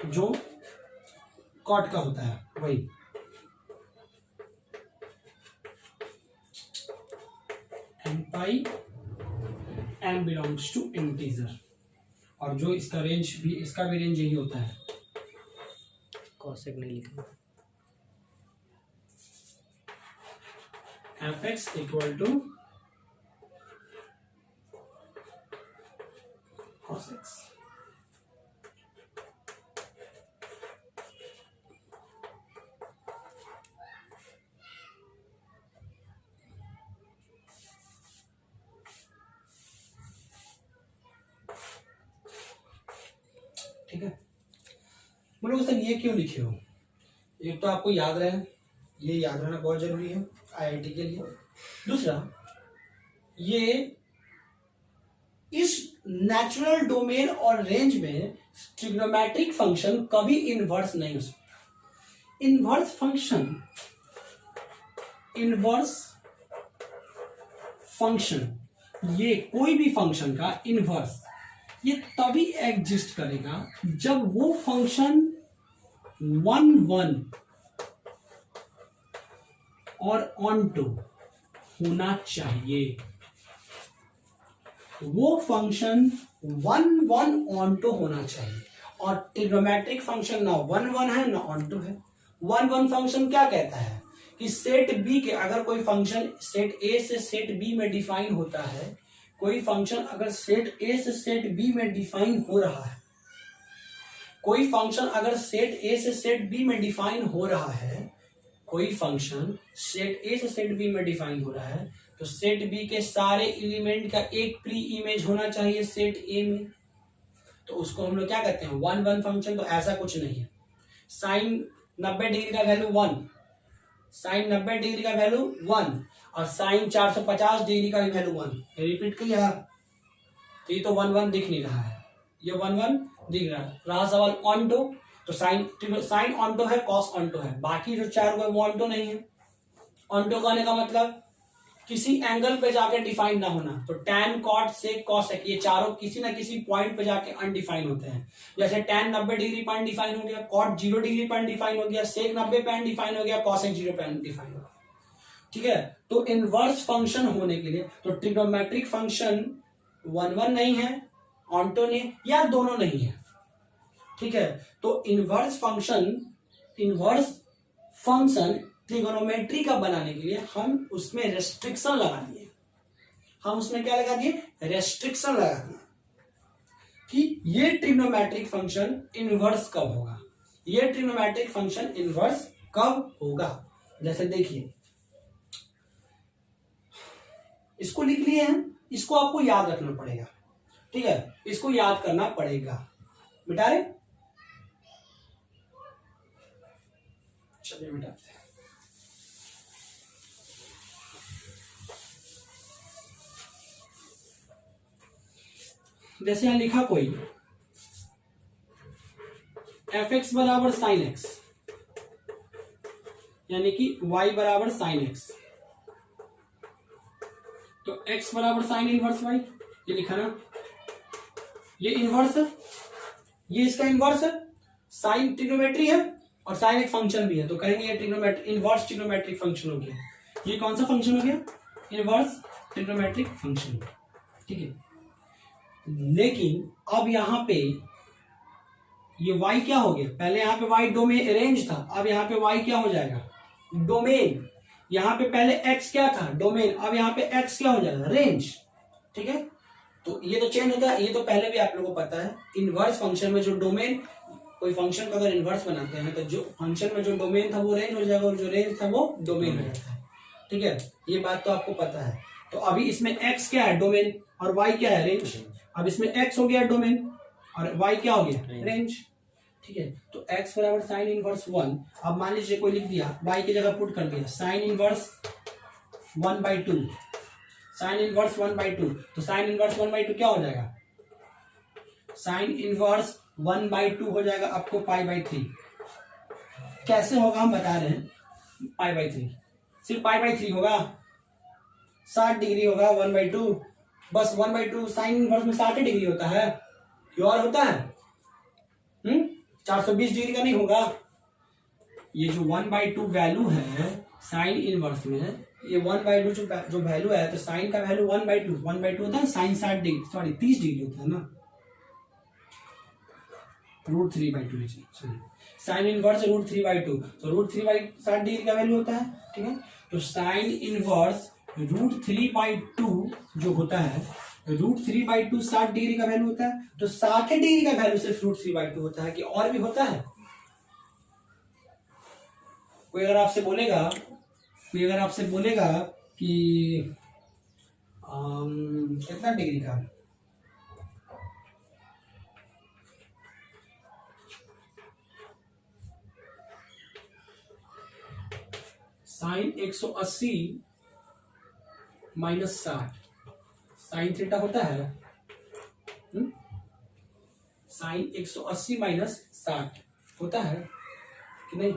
जो कॉट का होता है, वही n pi n belongs to integer, और जो इसका रेंज भी, इसका भी रेंज यही होता है, कॉसेक नहीं लिखा, f x equal to cos x, ठीक है। बोलोगे सर ये क्यों लिखे हो, एक तो आपको याद रहे, ये याद रहना बहुत जरूरी है आईआईटी के लिए, दूसरा ये इस नेचुरल डोमेन और रेंज में ट्रिग्नोमेट्रिक फंक्शन कभी इनवर्स नहीं हो सकता। इनवर्स फंक्शन ये कोई भी फंक्शन का इनवर्स ये तभी एग्जिस्ट करेगा जब वो फंक्शन 1 और ऑन टू होना चाहिए, वो फंक्शन 1 ऑन टू होना चाहिए। और ट्रिग्नोमेट्रिक फंक्शन ना 1 है ना ऑन टू है। 1 फंक्शन क्या कहता है कि सेट बी के अगर कोई फंक्शन सेट ए से सेट बी में डिफाइन होता है, कोई फंक्शन अगर सेट ए से सेट बी में डिफाइन हो रहा है, कोई फंक्शन अगर सेट ए से सेट बी में डिफाइन हो रहा है, कोई फंक्शन सेट ए से सेट बी में डिफाइन हो रहा है, तो सेट बी के सारे एलिमेंट का एक प्री इमेज होना चाहिए सेट ए में। तो उसको हम लोग क्या कहते हैं 1 फंक्शन। तो ऐसा कुछ नहीं है। साइन 90 डिग्री का वैल्यू 1, साइन 90 डिग्री का वैल्यू 1 और साइन 450 डिग्री का वैल्यू 1। रिपीट किया तो ये तो 1 दिख नहीं रहा है, ये 1 दिख रहा सवाल ऑन टू। तो साइन ऑन टू है, कॉस ऑन टू है, बाकी जो चार वो ऑन टू नहीं है। ऑन टू कहने का मतलब किसी एंगल पे जाके डिफाइन ना होना। तो टैन, कॉट, सेक, कॉसेक ये चारों किसी ना किसी पॉइंट पे जाके अनडिफाइन होते हैं। जैसे टैन 90 डिग्री पे अनडिफाइन हो गया, कॉट 0 डिग्री पे अनडिफाइन हो गया, सेक 90 पे अनडिफाइन हो गया, कॉसेक 0 पे अनडिफाइन हो गया। ठीक है। तो इनवर्स फंक्शन होने के लिए तो ट्रिग्नोमेट्रिक फंक्शन 1 नहीं है, ऑनटो नहीं या दोनों नहीं है। ठीक है। तो इनवर्स फंक्शन ट्रिगोनोमेट्री का बनाने के लिए हम उसमें रेस्ट्रिक्शन लगा दिए। हम उसमें क्या लगा दिए? रेस्ट्रिक्शन लगा दिए कि ये ट्रिग्नोमेट्रिक फंक्शन इनवर्स कब होगा, ये ट्रिग्नोमेट्रिक फंक्शन इनवर्स कब होगा। जैसे देखिए, इसको लिख लिए हैं, इसको आपको याद रखना पड़ेगा। ठीक है, इसको याद करना पड़ेगा। मिटा रहे, चलिए मिटाते हैं। जैसे यहां लिखा कोई एफ एक्स बराबर साइन एक्स, यानी कि y बराबर साइन एक्स, तो x बराबर साइन इनवर्स y, ये लिखा ना, ये इनवर्स है, ये इसका इनवर्स है। साइन ट्रिग्नोमेट्री है और साइन एक फंक्शन भी है, तो कहेंगे ये ट्रिग्नोमेट्रिक इनवर्स ट्रिग्नोमेट्रिक फंक्शन हो गया। ये कौन सा फंक्शन हो गया? Inverse trigonometric function. ठीक है। लेकिन अब यहां पे ये y क्या हो गया? पहले यहां पे y डोमेन रेंज था, अब यहां पे y क्या हो जाएगा? डोमेन। यहां पे पहले x क्या था? डोमेन। अब यहां पे x क्या हो जाएगा? रेंज। ठीक है। तो ये तो चेंज होता है, ये तो पहले भी आप लोगों को पता है। इनवर्स फंक्शन में जो डोमेन, कोई फंक्शन को अगर इनवर्स बनाते हैं तो जो फंक्शन में जो डोमेन था वो रेंज हो जाएगा और जो रेंज था वो डोमेन हो जाता है। ठीक है, ये बात तो आपको पता है। तो अभी इसमें x क्या है? डोमेन, और y क्या है? रेंज। अब इसमें x हो गया डोमेन और y क्या हो गया? रेंज। ठीक है। तो x बराबर साइन इनवर्स 1। अब मान लीजिए कोई लिख दिया, y की जगह पुट कर दिया साइन इनवर्स 1/2, साइन इनवर्स 1/2। तो साइन इनवर्स 1/2 क्या हो जाएगा? साइन इनवर्स 1/2 हो जाएगा आपको π/3। कैसे होगा हम बता रहे हैं। π/3, सिर्फ π/3 होगा, 60 डिग्री होगा 1/2, बस 1/2। साइन इनवर्स में 60 डिग्री होता है, क्यों और होता है? 420 डिग्री का नहीं होगा। ये जो 1/2 वैल्यू है साइन इनवर्स में, ये 1/2 जो वैल्यू है, तो साइन का वैल्यू 1/2 होता है, साइन 60 डिग्री, सॉरी 30 डिग्री होता है ना, √3/2 लीजिए। सॉरी, साइन इनवर्स √3/2, तो √3/60 डिग्री का वैल्यू होता है। ठीक है। तो साइन इनवर्स √3/2 जो होता है, √3/2 60 डिग्री का वैल्यू होता है। तो 60 डिग्री का वैल्यू सिर्फ √3/2 होता है कि और भी होता है? कोई अगर आपसे बोलेगा कि कितना डिग्री का, साइन 180 माइनस 60 साइन थीटा होता है, साइन 180 माइनस 60 होता है कि नहीं?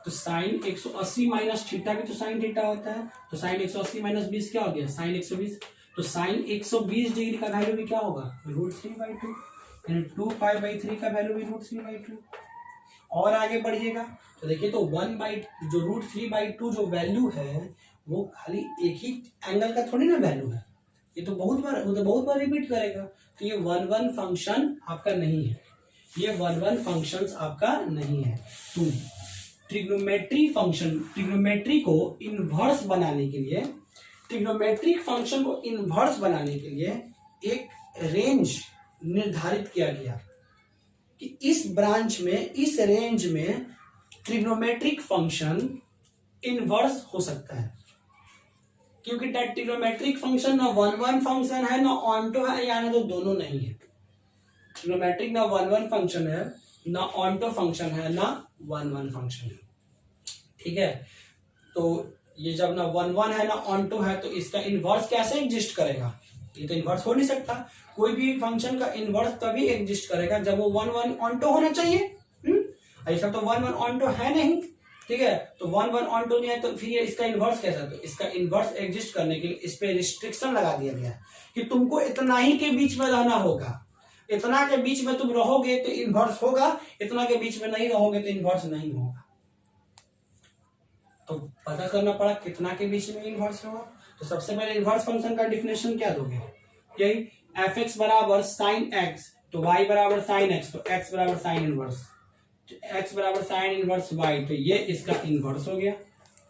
तो साइन 180 माइनस थीटा भी तो साइन थीटा होता है। तो साइन 180 माइनस 20 क्या हो गया? साइन 120। तो साइन 120 डिग्री का वैल्यू भी क्या होगा? √3/2, यानी 2π/3 का वैल्यू भी √3/2। और आगे बढ़िएगा तो देखिए, तो जो √3/2 जो वैल्यू है वो खाली एक ही एंगल का थोड़ी ना वैल्यू है, ये तो बहुत बार रिपीट करेगा, तो ये वन वन फंक्शन आपका नहीं है, ये वन वन फंक्शंस आपका नहीं है। तो ट्रिग्नोमेट्री फंक्शन, ट्रिग्नोमेट्री को इन्वर्स बनाने के लिए, ट्रिग्नोमेट्रिक फंक्शन को इन्वर्स बनाने के लिए एक रेंज निर्धारित किया गया कि इस ब्रांच में, इस रेंज में ट्रिग्नोमेट्रिक फंक्शन इन्वर्स हो सकता है, क्योंकि ट्रिग्नोमेट्रिक फंक्शन ना वन वन फंक्शन है, ना ऑन्टो है, यानी तो दोनों नहीं है। ट्रिग्नोमेट्रिक ना वन वन फंक्शन है, ना ऑन्टो फंक्शन है, ना वन वन फंक्शन है। ठीक है, तो ये जब ना वन वन है ना ऑन्टो है, तो इसका इन्वर्स कैसे एग्जिस्ट करेगा? ये तो इन्वर्स हो नहीं सकता। कोई भी फंक्शन का इन्वर्स तभी एग्जिस्ट करेगा जब वो वन वन ऑन्टो होना चाहिए। ऐसा तो वन वन ऑन्टो है नहीं। ठीक है, तो वन वन ऑन्टो नहीं है, तो फिर ये इसका इन्वर्स कैसा? तो इसका इन्वर्स एग्जिस्ट करने के लिए इस पे रिस्ट्रिक्शन लगा दिया गया कि तुमको इतना ही के बीच में रहना होगा, इतना के बीच में तुम रहोगे तो इन्वर्स होगा, इतना के बीच में नहीं रहोगे तो इन्वर्स नहीं होगा। तो पता करना पड़ा कितना के बीच में इन्वर्स होगा। तो सबसे पहले इन्वर्स फंक्शन का डिफिनेशन क्या दोगे? यही एफ एक्स बराबर साइन एक्स, तो वाई बराबर साइन एक्स, तो एक्स बराबर साइन इनवर्स, एक्स बराबर साइन इनवर्स वाई, तो ये इसका इनवर्स हो गया।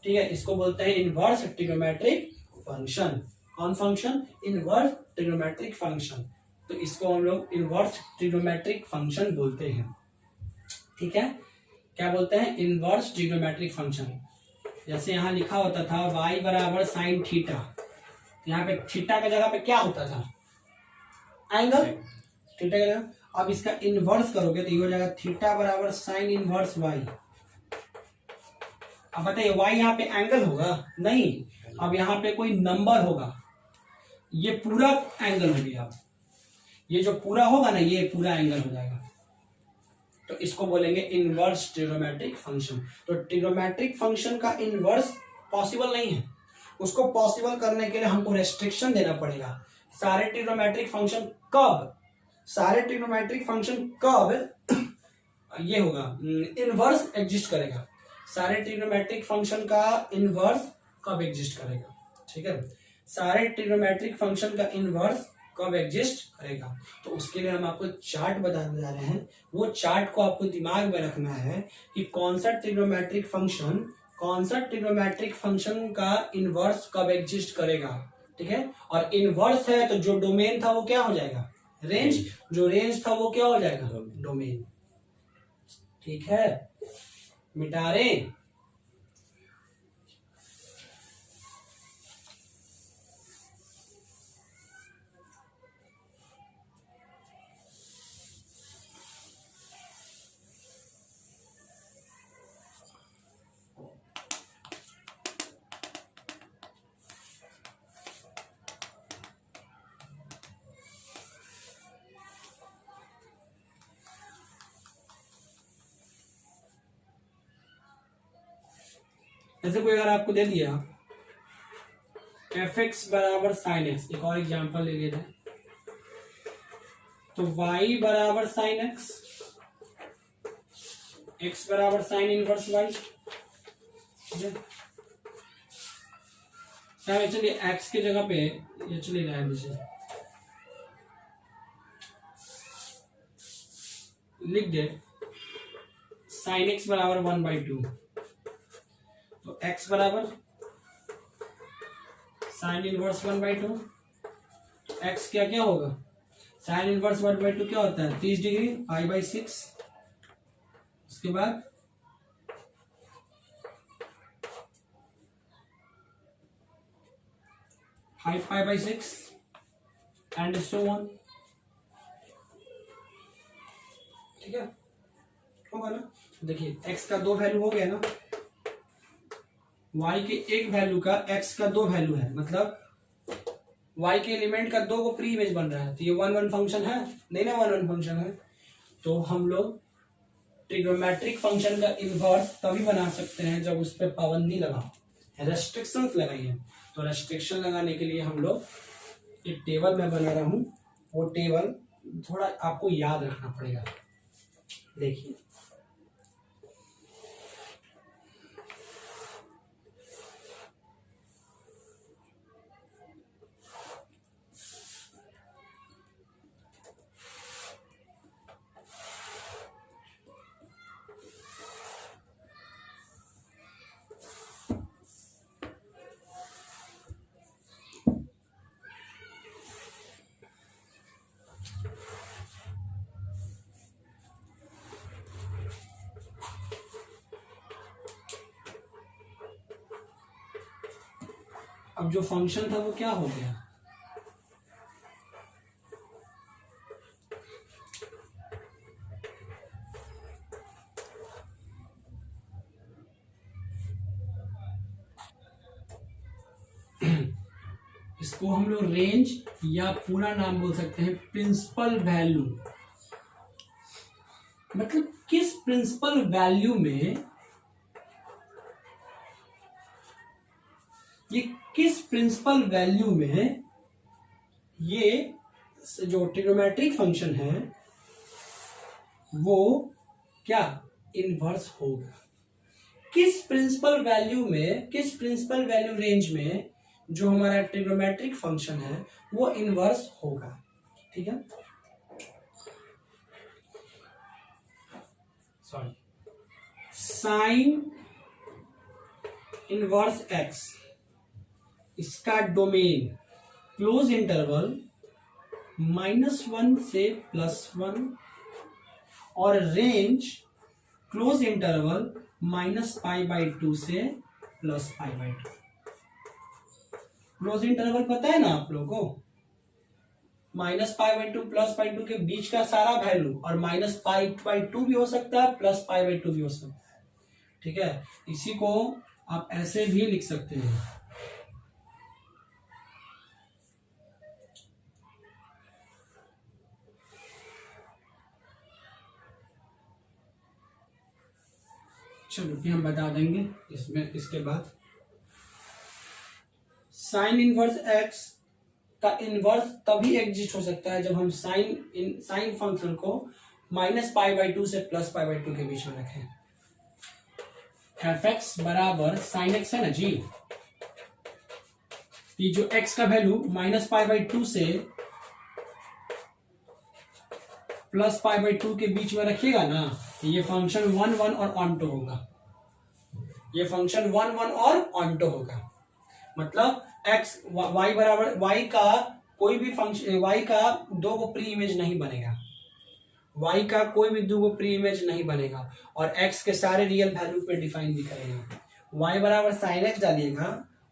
ठीक है, इसको बोलते हैं इनवर्स ट्रिग्नोमेट्रिक फंक्शन। कौन फंक्शन? Inverse trigonometric function. तो इसको हम लोग इनवर्स ट्रिग्नोमेट्रिक फंक्शन बोलते हैं। ठीक है, क्या बोलते हैं? Inverse trigonometric function. जैसे यहां लिखा होता था y बराबर साइन थीटा, यहाँ पे थीटा की जगह पे क्या होता था? एंगल। थीटा की जगह अब इसका इनवर्स करोगे तो ये हो जाएगा थीटा बराबर साइन इनवर्स y। अब बताइए y यहाँ पे एंगल होगा? नहीं, अब यहाँ पे कोई नंबर होगा, ये पूरा एंगल हो गया। ये जो पूरा होगा ना, ये पूरा एंगल हो जाएगा, तो इसको बोलेंगे इनवर्स ट्रिग्नोमेट्रिक फंक्शन। तो ट्रिग्नोमेट्रिक फंक्शन का इनवर्स पॉसिबल नहीं है, उसको पॉसिबल करने के लिए हमको रेस्ट्रिक्शन देना पड़ेगा। सारे ट्रिग्नोमेट्रिक फंक्शन कब, सारे ट्रिग्नोमेट्रिक फंक्शन कब ये होगा इनवर्स एग्जिस्ट करेगा, सारे ट्रिग्नोमेट्रिक फंक्शन का इनवर्स कब एग्जिस्ट करेगा? ठीक है, सारे ट्रिग्नोमेट्रिक फंक्शन का इनवर्स कब एग्जिस्ट करेगा, तो उसके लिए हम आपको चार्ट बताने जा रहे हैं। वो चार्ट को आपको दिमाग में रखना है कि कौन सा ट्रिग्नोमेट्रिक फंक्शन, कौन सा ट्रिग्नोमेट्रिक फंक्शन का इनवर्स कब एग्जिस्ट करेगा। ठीक है, और इनवर्स है तो जो डोमेन था वो क्या हो जाएगा? रेंज। जो रेंज था वो क्या हो जाएगा? डोमेन। ठीक है, मिटा रहे। जैसे कोई अगर आपको दे दिया एफ एक्स बराबर साइन एक्स, एक और एग्जांपल ले लेते हैं, तो y बराबर साइन एक्स, x बराबर साइन इनवर्स y। चलिए x की जगह पे ये चलिए रहने दीजिए, लिख दे साइन एक्स बराबर 1/2, तो x बराबर साइन इनवर्स 1/2, x क्या क्या होगा? साइन इनवर्स 1/2 क्या होता है? 30 डिग्री, 5/6। उसके बाद हाई 5/6 एंड सो ऑन। ठीक है, होगा ना? देखिए x का 2 वैल्यू हो गया ना, y के एक वैल्यू का x का 2 वैल्यू है, मतलब y के एलिमेंट का 2 को प्री इमेज बन रहा है, तो ये 1/1 फंक्शन है नहीं ना? 1/1 फंक्शन है, तो हम लोग ट्रिग्नोमेट्रिक फंक्शन का इनवर्स तभी बना सकते हैं जब उस पर पाबंदी लगाओ, रेस्ट्रिक्शंस लगाइए। तो रेस्ट्रिक्शन लगाने के लिए हम लोग एक टेबल में बना रहा हूं, वो टेबल थोड़ा आपको याद रखना पड़ेगा। देखिए अब जो फंक्शन था वो क्या हो गया, इसको हम लोग रेंज या पूरा नाम बोल सकते हैं प्रिंसिपल वैल्यू। मतलब किस प्रिंसिपल वैल्यू में, ये किस प्रिंसिपल वैल्यू में ये जो ट्रिग्नोमेट्रिक फंक्शन है वो क्या इन्वर्स होगा। किस प्रिंसिपल वैल्यू में, किस प्रिंसिपल वैल्यू रेंज में जो हमारा ट्रिग्नोमेट्रिक फंक्शन है वो इन्वर्स होगा। ठीक है, सॉरी, साइन इनवर्स एक्स, इसका डोमेन क्लोज इंटरवल -1 से +1 और रेंज क्लोज इंटरवल -π/2 से +π/2। क्लोज इंटरवल पता है ना आप लोगों को, -π/2 +π/2 के बीच का सारा वैल्यू, और -π/2 भी हो सकता है, +π/2 भी हो सकता है। ठीक है, इसी को आप ऐसे भी लिख सकते हैं, चलो कि हम बता देंगे इसमें। इसके बाद साइन इनवर्स एक्स का इनवर्स तभी एग्जिस्ट हो सकता है जब हम साइन फंक्शन को -π/2 से +π/2 के बीच में रखें। f(x) बराबर साइन एक्स है ना जी, ये जो x का वैल्यू -π/2 से +π/2 के बीच में रखिएगा ना, ये फंक्शन 1 1 और ऑनटो होगा। ये फंक्शन 1 1 और ऑनटो होगा। मतलब x y बराबर y का कोई भी फंक्शन, y का दो को प्री इमेज नहीं बनेगा, y का कोई भी दो को प्री इमेज नहीं बनेगा, और x के सारे रियल वैल्यू पे डिफाइन भी करेगा। y बराबर साइन एक्स डालिएगा,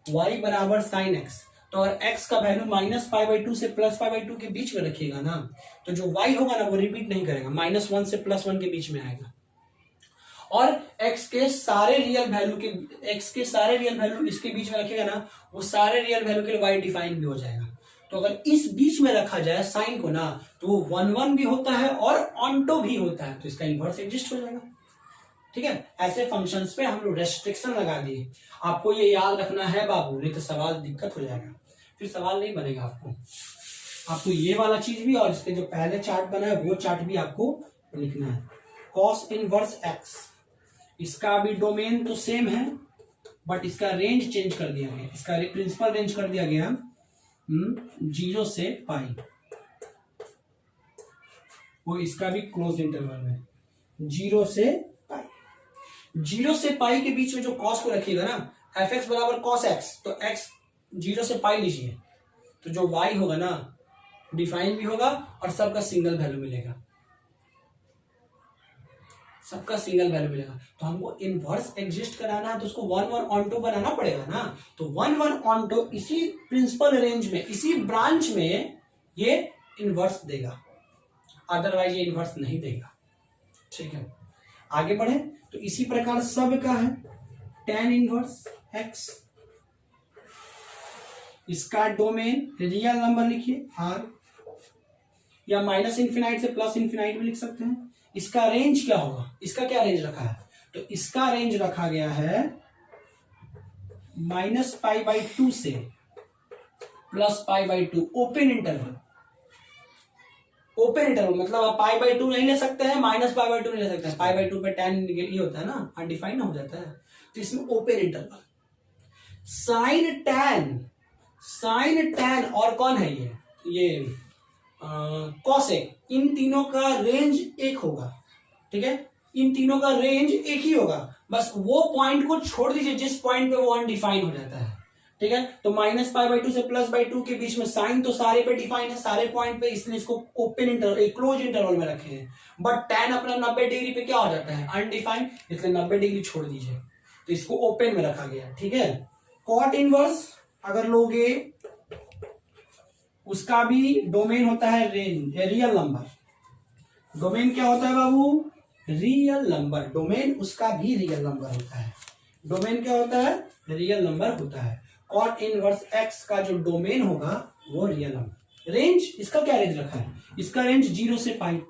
y बराबर साइन एक्स, तो अगर x का वैल्यू -π/2 से +π/2 के बीच में रखिएगा ना, तो जो y होगा ना वो रिपीट नहीं करेगा, -1 से +1 के बीच में आएगा, और x के सारे रियल वैल्यू इसके बीच में रखेगा ना, वो सारे रियल वैल्यू के लिए y डिफाइन भी हो जाएगा। तो अगर इस बीच में रखा जाए साइन को ना, तो वो 1 1 भी होता है और ऑनटो भी होता है, तो इसका इन्वर्स एग्जिस्ट हो जाएगा। ठीक है, ऐसे फंक्शंस पे हम लोग रेस्ट्रिक्शन लगा दिए। आपको ये याद रखना है बाबू, नहीं तो सवाल दिक्कत हो जाएगा, फिर सवाल नहीं बनेगा। आपको ये वाला चीज भी और इसके जो पहले चार्ट बना है वो चार्ट भी आपको लिखना है। कॉस इनवर्स एक्स, इसका भी डोमेन तो सेम है, बट इसका रेंज चेंज कर दिया गया, इसका प्रिंसिपल रेंज कर दिया गया 0 से π, वो इसका भी क्लोज इंटरवल में 0 से π। 0 से π के बीच में जो कॉस को रखिएगा ना, f(x) बराबर cos x, तो x 0 से π लीजिए, तो जो y होगा ना डिफाइन भी होगा और सबका सिंगल वैल्यू मिलेगा, सबका सिंगल वैल्यू मिलेगा। तो हमको इनवर्स एग्जिस्ट कराना है तो उसको 1 1 ऑनटो बनाना पड़ेगा ना, तो 1 1 ऑनटो इसी प्रिंसिपल रेंज में, इसी ब्रांच में ये इनवर्स देगा, अदरवाइज ये इनवर्स नहीं देगा। ठीक है, आगे बढ़े तो इसी प्रकार सब का है tan इनवर्स x, इसका डोमेन रियल नंबर लिखिए r, या -∞ से +∞ भी लिख सकते हैं। इसका रेंज क्या होगा, इसका क्या रेंज रखा है, तो इसका रेंज रखा गया है -π/2 से +π/2, ओपन इंटरवल। ओपन इंटरवल मतलब आप π/2 नहीं ले सकते हैं, -π/2 नहीं ले सकते हैं, π/2 पे tan ये होता है ना, अनडिफाइंड हो जाता है, तो इसमें ओपन इंटरवल। साइन टैन और कौन है ये कॉसेक, इन तीनों का रेंज एक होगा। ठीक है, इन तीनों का रेंज एक ही होगा, बस वो पॉइंट को छोड़ दीजिए जिस पॉइंट पे वो अनडिफाइन हो जाता है। ठीक है, तो -π/2 से +π/2 के बीच में साइन तो सारे पे डिफाइन है, सारे पॉइंट पे, इसलिए इसको ओपन इंटरवल, क्लोज इंटरवल में रखे हैं। बट टैन अपना 90 डिग्री पे क्या हो जाता है, अनडिफाइंड, इसलिए 90 डिग्री छोड़ दीजिए, तो इसको ओपन में रखा गया। ठीक है, कॉट इनवर्स अगर लोगे उसका भी डोमेन होता है रेंज, रियल नंबर। डोमेन क्या होता है बाबू? Real number. डोमेन उसका भी रियल नंबर होता है। डोमेन क्या होता है? रियल नंबर होता है। कॉट इनवर्स एक्स का जो डोमेन होगा वो रियल नंबर। रेंज, इसका क्या रेंज रखा है? इसका रेंज 0 से पाई,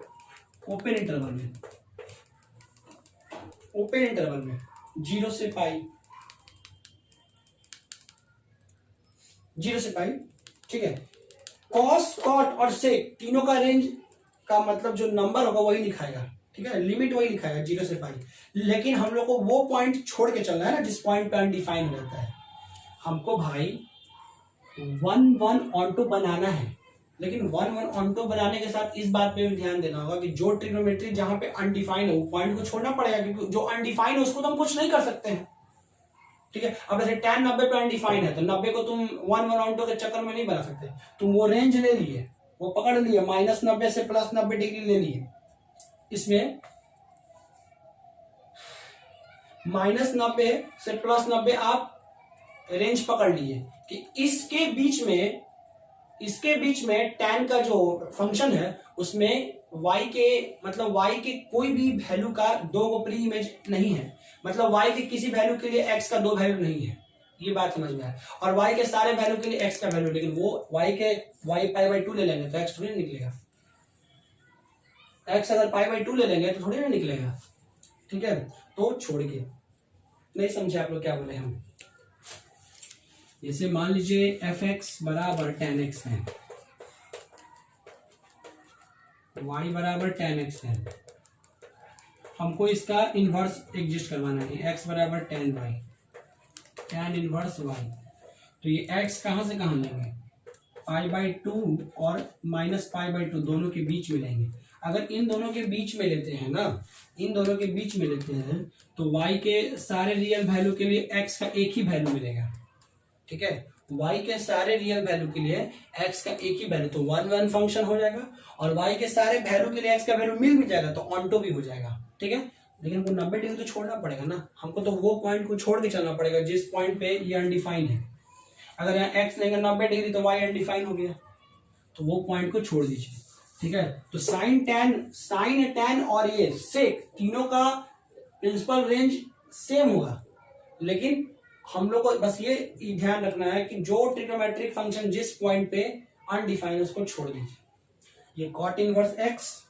ओपन इंटरवल में, ओपन इंटरवल में 0 से पाई, 0 से पाई, ठीक है। कॉस, कॉट और सेक तीनों का रेंज का मतलब जो नंबर होगा वही लिखाएगा, ठीक है, लिमिट वही लिखाएगा 0 से पाई। लेकिन हम लोग को वो पॉइंट छोड़ के चलना है ना जिस पॉइंट पे अनडिफाइन रहता है। हमको भाई 1 ऑन टू बनाना है, लेकिन 1 ऑन टू बनाने के साथ इस बात पे भी ध्यान देना होगा कि जो ट्रिग्नोमेट्री जहां पे अनडिफाइन है वो पॉइंट को छोड़ना पड़ेगा, क्योंकि जो अनडिफाइन है उसको तो हम कुछ नहीं कर सकते हैं, ठीक है। अब जैसे tan 90 पे अनडिफाइन है तो 90 को तुम 1 ऑन टू के चक्कर में नहीं बना सकते। तुम वो रेंज ले लिए, वो पकड़ लिए, -90 से +90 डिग्री ले लिए। इसमें -90 से +90 आप रेंज पकड़ लिए कि इसके बीच में tan का जो फंक्शन है उसमें y के मतलब y के कोई भी वैल्यू का 2 को प्री इमेज नहीं है, मतलब y के किसी वैल्यू के लिए x का 2 वैल्यू नहीं है, ये बात समझ में आए। और y के सारे वैल्यू के लिए x का वैल्यू, लेकिन वो y π/2 ले लेंगे तो x थोड़ी निकलेगा। x अगर π/2 ले लेंगे तो थोड़ी ना निकलेगा, ठीक है। तो छोड़ के, नहीं समझे आप लोग क्या बोले हम? जैसे मान लीजिए f(x) बराबर tan x है, y बराबर tan x है, हमको इसका इनवर्स एग्जिस्ट करवाना है, x बराबर tan y, tan inverse y। तो ये x कहां से कहां लेंगे? π/2 और -π/2 दोनों के बीच में लेंगे। अगर इन दोनों के बीच में लेते हैं ना, इन दोनों के बीच में लेते हैं तो y के सारे रियल वैल्यू के लिए x का एक ही वैल्यू मिलेगा, ठीक है। y के सारे रियल वैल्यू के लिए x का एक ही वैल्यू, तो 1 फंक्शन हो जाएगा, और y के सारे वैल्यू के लिए x का वैल्यू मिल भी जाएगा तो ऑन टू भी हो जाएगा, ठीक है। लेकिन हमको 90 डिग्री तो छोड़ना पड़ेगा ना, हमको तो वो पॉइंट को छोड़ के चलना पड़ेगा जिस पॉइंट पे ये अनडिफाइन है। अगर यहाँ x लेंगे 90 डिग्री तो y अनडिफाइन हो गया, तो वो पॉइंट को छोड़ दीजिए, ठीक है। तो साइन टैन और ये सेक तीनों का प्रिंसिपल रेंज सेम होगा, लेकिन हम लोग को बस ये ध्यान रखना है कि जो ट्रिग्नोमेट्रिक फंक्शन जिस पॉइंट पे अनडिफाइन उसको छोड़ दीजिए। ये कॉट इनवर्स एक्स,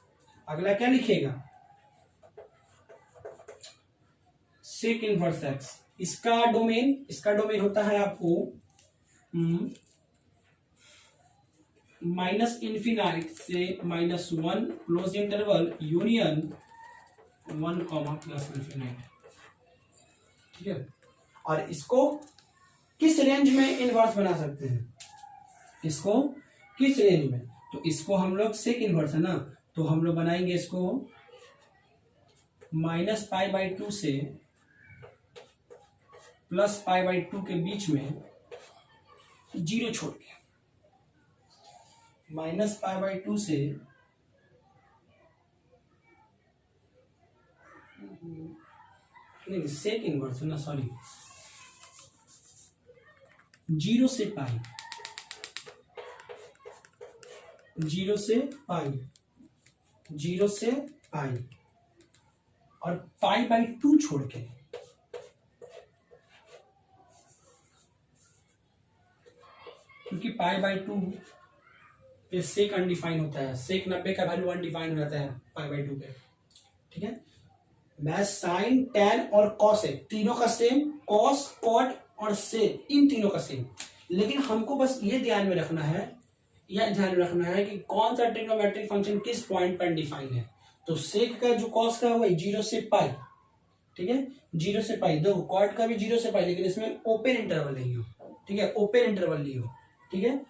अगला क्या लिखिएगा? Sec inverse x. इसका डोमेन होता है आपको -∞ से -1 क्लोज इंटरवल यूनियन 1, +∞, ठीक है। और इसको किस रेंज में इनवर्स बना सकते हैं? इसको किस रेंज में? तो इसको हम लोग सेक इनवर्स है ना, तो हम लोग बनाएंगे इसको -π/2 से +π/2 के बीच में 0 छोड़ के, -π/2 से नहीं, सेक इनवर्स है ना, सॉरी, 0 से पाई, 0 से पाई, 0 से पाई और π/2 छोड़ के, क्योंकि π/2 पे सेक अनडिफाइन होता है, सेक 90 का वैल्यू अनडिफाइन हो जाता है π/2 पे, ठीक है। मैं साइन टैन और कॉसेक तीनों का सेम, कॉस कॉट और सेक इन तीनों का सेम, लेकिन हमको बस ये ध्यान में रखना है कि कौन सा ट्रिग्नोमेट्रिक फंक्शन किस पॉइंट पर डिफाइन है। तो सेक का जो कॉस का है 0 से पाई, ठीक है, 0 से पाई। देखो कॉट का भी 0 से पाई, लेकिन इसमें ओपन इंटरवल नहीं हो, ठीक है, ओपन इंटरवल नहीं हो, ठीक है।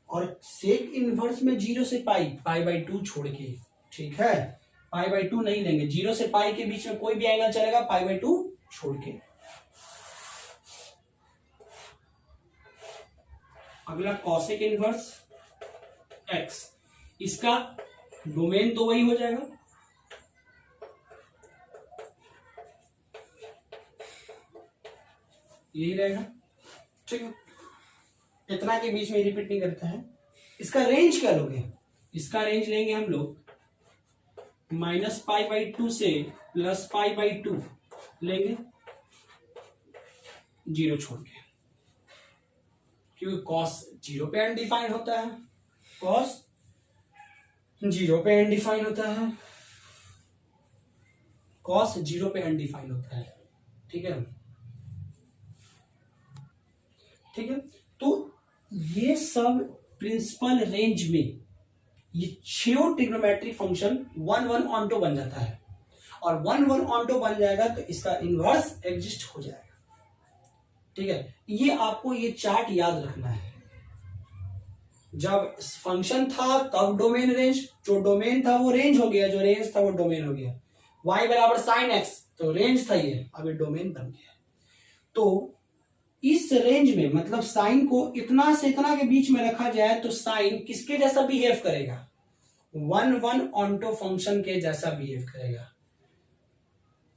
और सेक इनवर्स में 0 से π/2 छोड़ के, ठीक है, π/2 नहीं लेंगे, 0 से पाई के बीच में कोई भी एंगल चलेगा π/2 छोड़ के। अगला कॉसेक इनवर्स एक्स, इसका डोमेन तो वही हो जाएगा, यही रहेगा, ठीक है। इतना के बीच में रिपीट नहीं करता है। इसका रेंज क्या लोगे? इसका रेंज लेंगे हम लोग -π/2 से +π/2 लेंगे, 0 छोड़ के, क्योंकि कॉस 0 पे अनडिफाइंड होता है, कॉस 0 पे अनडिफाइंड होता है, कॉस 0 पे अनडिफाइंड होता है। ठीक है, ठीक है। तो ये सब प्रिंसिपल रेंज में ये 6 ट्रिग्नोमेट्रिक फंक्शन 1 ऑन टू बन जाता है, और 1 ऑन टू बन जाएगा तो इसका इनवर्स एग्जिस्ट हो जाएगा। ठीक है, ये आपको ये चार्ट याद रखना है। जब फंक्शन था तब डोमेन रेंज, जो डोमेन था वो रेंज हो गया, जो रेंज था वो डोमेन हो गया। y बराबर साइन एक्स, तो रेंज था ये, अब ये डोमेन बन गया। तो इस रेंज में मतलब साइन को इतना से इतना के बीच में रखा जाए तो साइन किसके जैसा बिहेव करेगा? 1 ऑन टू फंक्शन के जैसा बिहेव करेगा।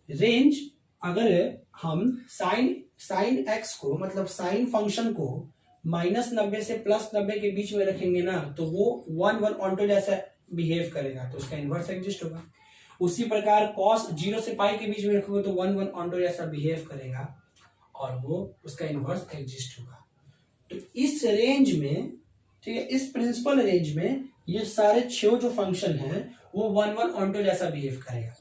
रेंज अगर हम साइन एक्स को मतलब साइन फंक्शन को -90 से +90 के बीच में रखेंगे ना, तो वो 1 ऑन टू जैसा बिहेव करेगा, तो उसका इनवर्स एग्जिस्ट होगा। उसी प्रकार कॉस 0 से पाई के बीच में रखोगे तो 1 ऑन टू जैसा बिहेव करेगा, और वो उसका इनवर्स एग्जिस्ट होगा। तो इस रेंज में, ठीक है, इस प्रिंसिपल रेंज में ये सारे 6 जो फंक्शन हैं वो 1 ऑन टू जैसा बिहेव करेगा।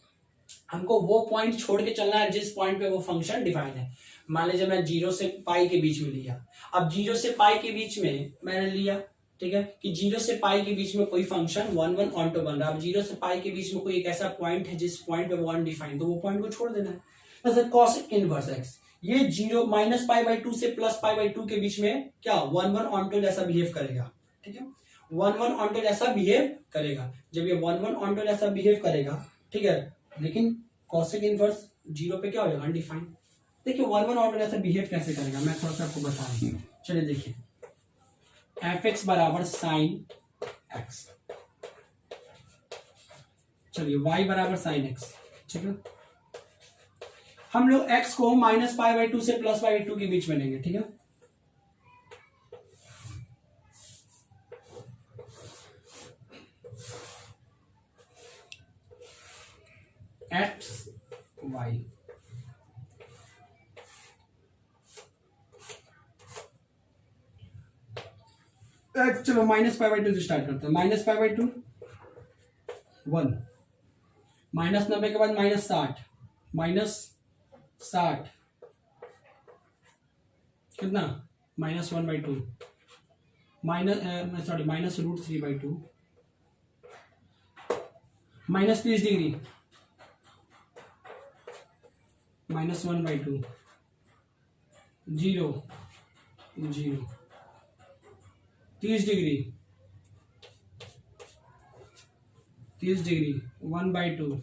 हमको वो पॉइंट छोड़ के चलना है जिस पॉइंट पे वो फंक्शन डिफाइन है। मान लीजिए मैं 0 से पाई के बीच में लिया, अब 0 से पाई के बीच में मैंने लिया, ठीक है, कि 0 से पाई के बीच में कोई फंक्शन 1 ऑन टू बन रहा है। अब 0 से पाई के बीच में कोई एक ऐसा पॉइंट है जिस पॉइंट पे वो अनडिफाइंड, तो वो पॉइंट को छोड़ देना है। जैसे कॉस इनवर्स एक्स, ये 0 -π/2 से +π/2 के बीच में क्या 1 ऑन टू जैसा बिहेव करेगा। ठीक है, 1 ऑन टू जैसा बिहेव करेगा। जब ये 1 ऑन टू जैसा बिहेव करेगा, ठीक है, लेकिन कॉसेक इनवर्स 0 पे क्या हो जाएगा? अनडिफाइंड। देखिए 1 ऑन टू जैसा बिहेव कैसे करेगा, मैं थोड़ा सा आपको बता रही हूँ। चलिए देखिए, f(x) बराबर साइन एक्स, चलिए y बराबर साइन एक्स, ठीक है। हम लोग x को -π/2 से +π/2 के बीच में लेंगे, ठीक है। x y चलो -π/2 से स्टार्ट करते हैं। -π/2 1, -90 के बाद -60, -60 कितना? -1/2, -√3/2, -30 degree, -1/2, 0, 0, 30 degree, 30 degree, 1/2,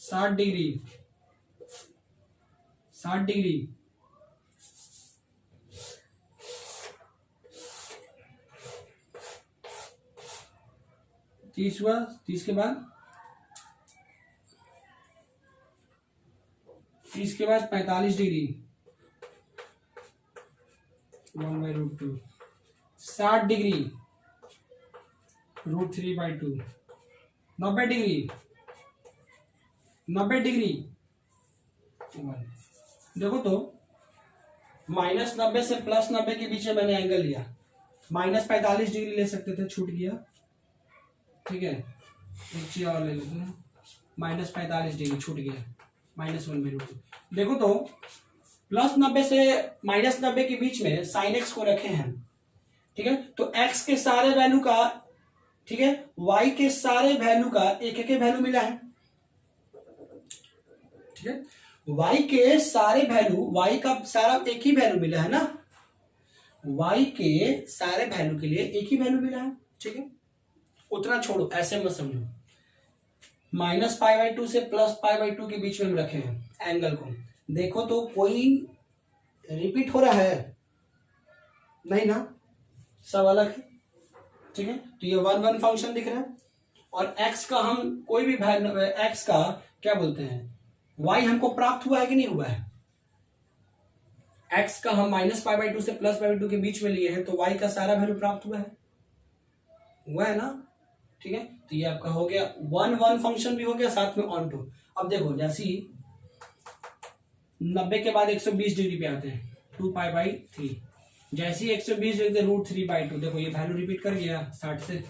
60 degree, 60 degree, 30 हुआ, 30 के बाद 45 डिग्री, 1/√2, 60 डिग्री, √3/2, 90 डिग्री, 90 डिग्री, 1। देखो तो -90 से +90 के बीच में मैंने एंगल लिया, -45 डिग्री ले सकते थे, छूट गया, ठीक है। एक चीज और ले लेते हैं, -45 डिग्री छूट गया, -1/√2। देखो तो +90 से -90 के बीच में साइन एक्स को रखे हैं, ठीक है। तो एक्स के सारे वैल्यू का, ठीक है, वाई के सारे वैल्यू का एक वैल्यू मिला है, ठीक है। वाई के सारे वैल्यू, वाई का सारा एक ही वैल्यू मिला है ना, वाई के सारे वैल्यू के लिए एक ही वैल्यू मिला है, ठीक है। उतना छोड़ो, ऐसे मत समझो। -π/2 से +π/2 के बीच में हम रखे हैं एंगल को। देखो तो कोई रिपीट हो रहा है? नहीं ना, सब अलग है, ठीक है। तो ये 1 फंक्शन दिख रहा है, और x का हम कोई भी वैल्यू, x का क्या बोलते हैं, y हमको प्राप्त हुआ है कि नहीं हुआ है? x का हम -π/2 से +π/2 के बीच में लिए हैं, तो y का सारा वैल्यू प्राप्त हुआ है ना, ठीक है। तो ये आपका हो गया 1 फंक्शन भी हो गया, साथ में ऑन टू। अब देखो जैसे 90 के बाद 120 डिग्री पे आते हैं 2π/3, जैसे ही 120 डिग्री √3/2, देखो ये वैल्यू रिपीट कर गया 60 से।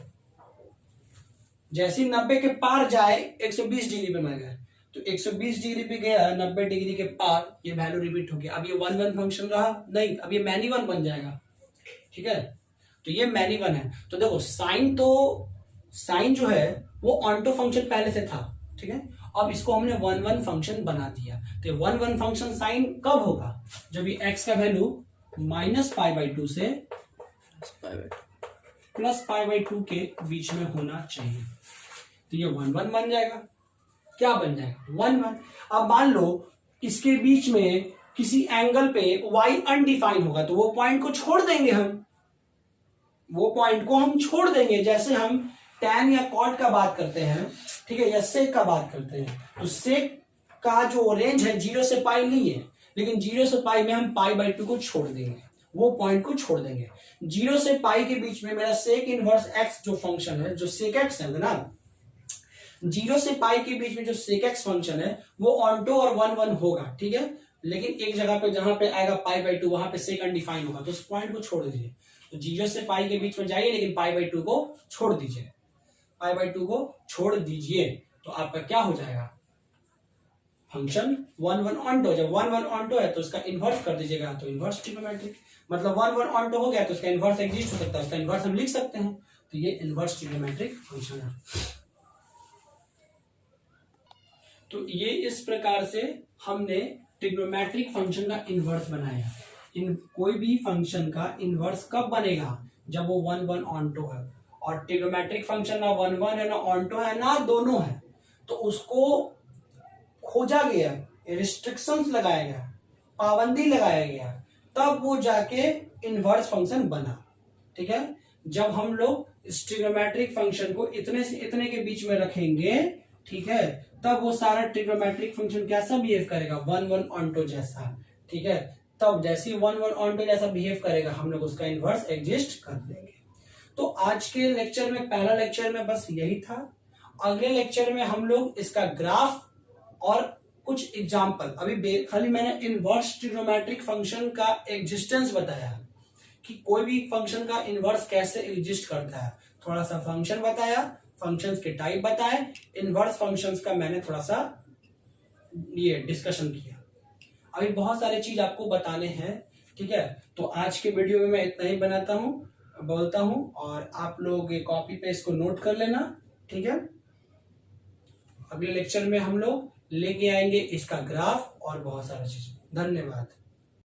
जैसे ही 90 के पार जाए 120 डिग्री पे मैं गया, तो 120 डिग्री पे गया 90 डिग्री के पार, ये वैल्यू रिपीट हो गया। अब ये 1 फंक्शन रहा नहीं, अब ये मैनी वन बन जाएगा, ठीक है। तो ये मैनी वन है। तो देखो साइन जो है वो ऑन्टो फंक्शन पहले से था, ठीक है। अब इसको हमने 1 फंक्शन बना दिया। तो 1 फंक्शन साइन कब होगा, जब ये x का वैल्यू -π/2 से +π/2 के बीच में होना चाहिए। तो ये 1 बन जाएगा। क्या बन जाएगा 1। अब मान लो इसके बीच में किसी एंगल पे y अनडिफाइन होगा, तो वो पॉइंट को छोड़ देंगे छोड़ देंगे। जैसे हम tan या cot का बात करते हैं, ठीक है, या sec का बात करते हैं, तो sec का जो रेंज है 0 से पाई नहीं है, लेकिन 0 से पाई में हम π/2 को छोड़ देंगे, वो पॉइंट को छोड़ देंगे। 0 से पाई के बीच में मेरा sec इनवर्स x जो फंक्शन है, जो sec x है ना, 0 से पाई के बीच में जो sec x फंक्शन है वो ऑन्टो और 1 होगा, ठीक है। लेकिन एक जगह पे जहां पे आएगा π/2 वहां पे sec अनडिफाइन होगा, तो उस पॉइंट को छोड़ दीजिए। तो 0 से पाई के बीच में जाइए, लेकिन π/2 को छोड़ दीजिए, π/2 को छोड़ दीजिए। तो आपका क्या हो जाएगा फंक्शन 1 ऑन्टो। जब 1 ऑन्टो है तो इसका इनवर्स कर दीजिएगा, तो इनवर्स ट्रिग्नोमेट्रिक, मतलब 1 ऑन्टो हो गया तो इसका इनवर्स एग्जिस्ट हो सकता है, उसका इनवर्स हम लिख सकते हैं। तो ये इनवर्स ट्रिग्नोमेट्रिक फंक्शन है। तो ये इस प्रकार से हमने ट्रिग्नोमेट्रिक फंक्शन का इनवर्स बनाया। कोई भी फंक्शन का इनवर्स कब बनेगा, जब वो 1 ऑन्टो है। और ट्रिग्नोमेट्रिक फंक्शन ना 1 है ना ऑन्टो है ना दोनों है, तो उसको खोजा गया, रिस्ट्रिक्शंस लगाया गया, पाबंदी लगाया गया, तब वो जाके इनवर्स फंक्शन बना, ठीक है। जब हम लोग ट्रिग्नोमेट्रिक फंक्शन को इतने से इतने के बीच में रखेंगे, ठीक है, तब वो सारा ट्रिग्नोमेट्रिक फंक्शन कैसा बिहेव करेगा 1 ऑन्टो जैसा, ठीक है। तब जैसे 1 ऑन्टो जैसा बिहेव करेगा हम लोग उसका इनवर्स एग्जिस्ट कर देंगे। तो आज के लेक्चर में, पहला लेक्चर में बस यही था। अगले लेक्चर में हम लोग इसका ग्राफ और कुछ एग्जाम्पल, अभी खाली मैंने इनवर्स ट्रिग्नोमेट्रिक फंक्शन का एग्जिस्टेंस बताया कि कोई भी फंक्शन का इनवर्स कैसे एग्जिस्ट करता है, थोड़ा सा फंक्शन बताया, फंक्शंस के टाइप बताए, इनवर्स फंक्शंस का मैंने थोड़ा सा ये डिस्कशन किया। अभी बहुत सारे चीज आपको बताने हैं, ठीक है। तो आज के वीडियो में मैं इतना ही बोलता हूं, और आप लोग ये कॉपी पे इसको नोट कर लेना, ठीक है। अगले लेक्चर में हम लोग लेके आएंगे इसका ग्राफ और बहुत सारा चीज। धन्यवाद।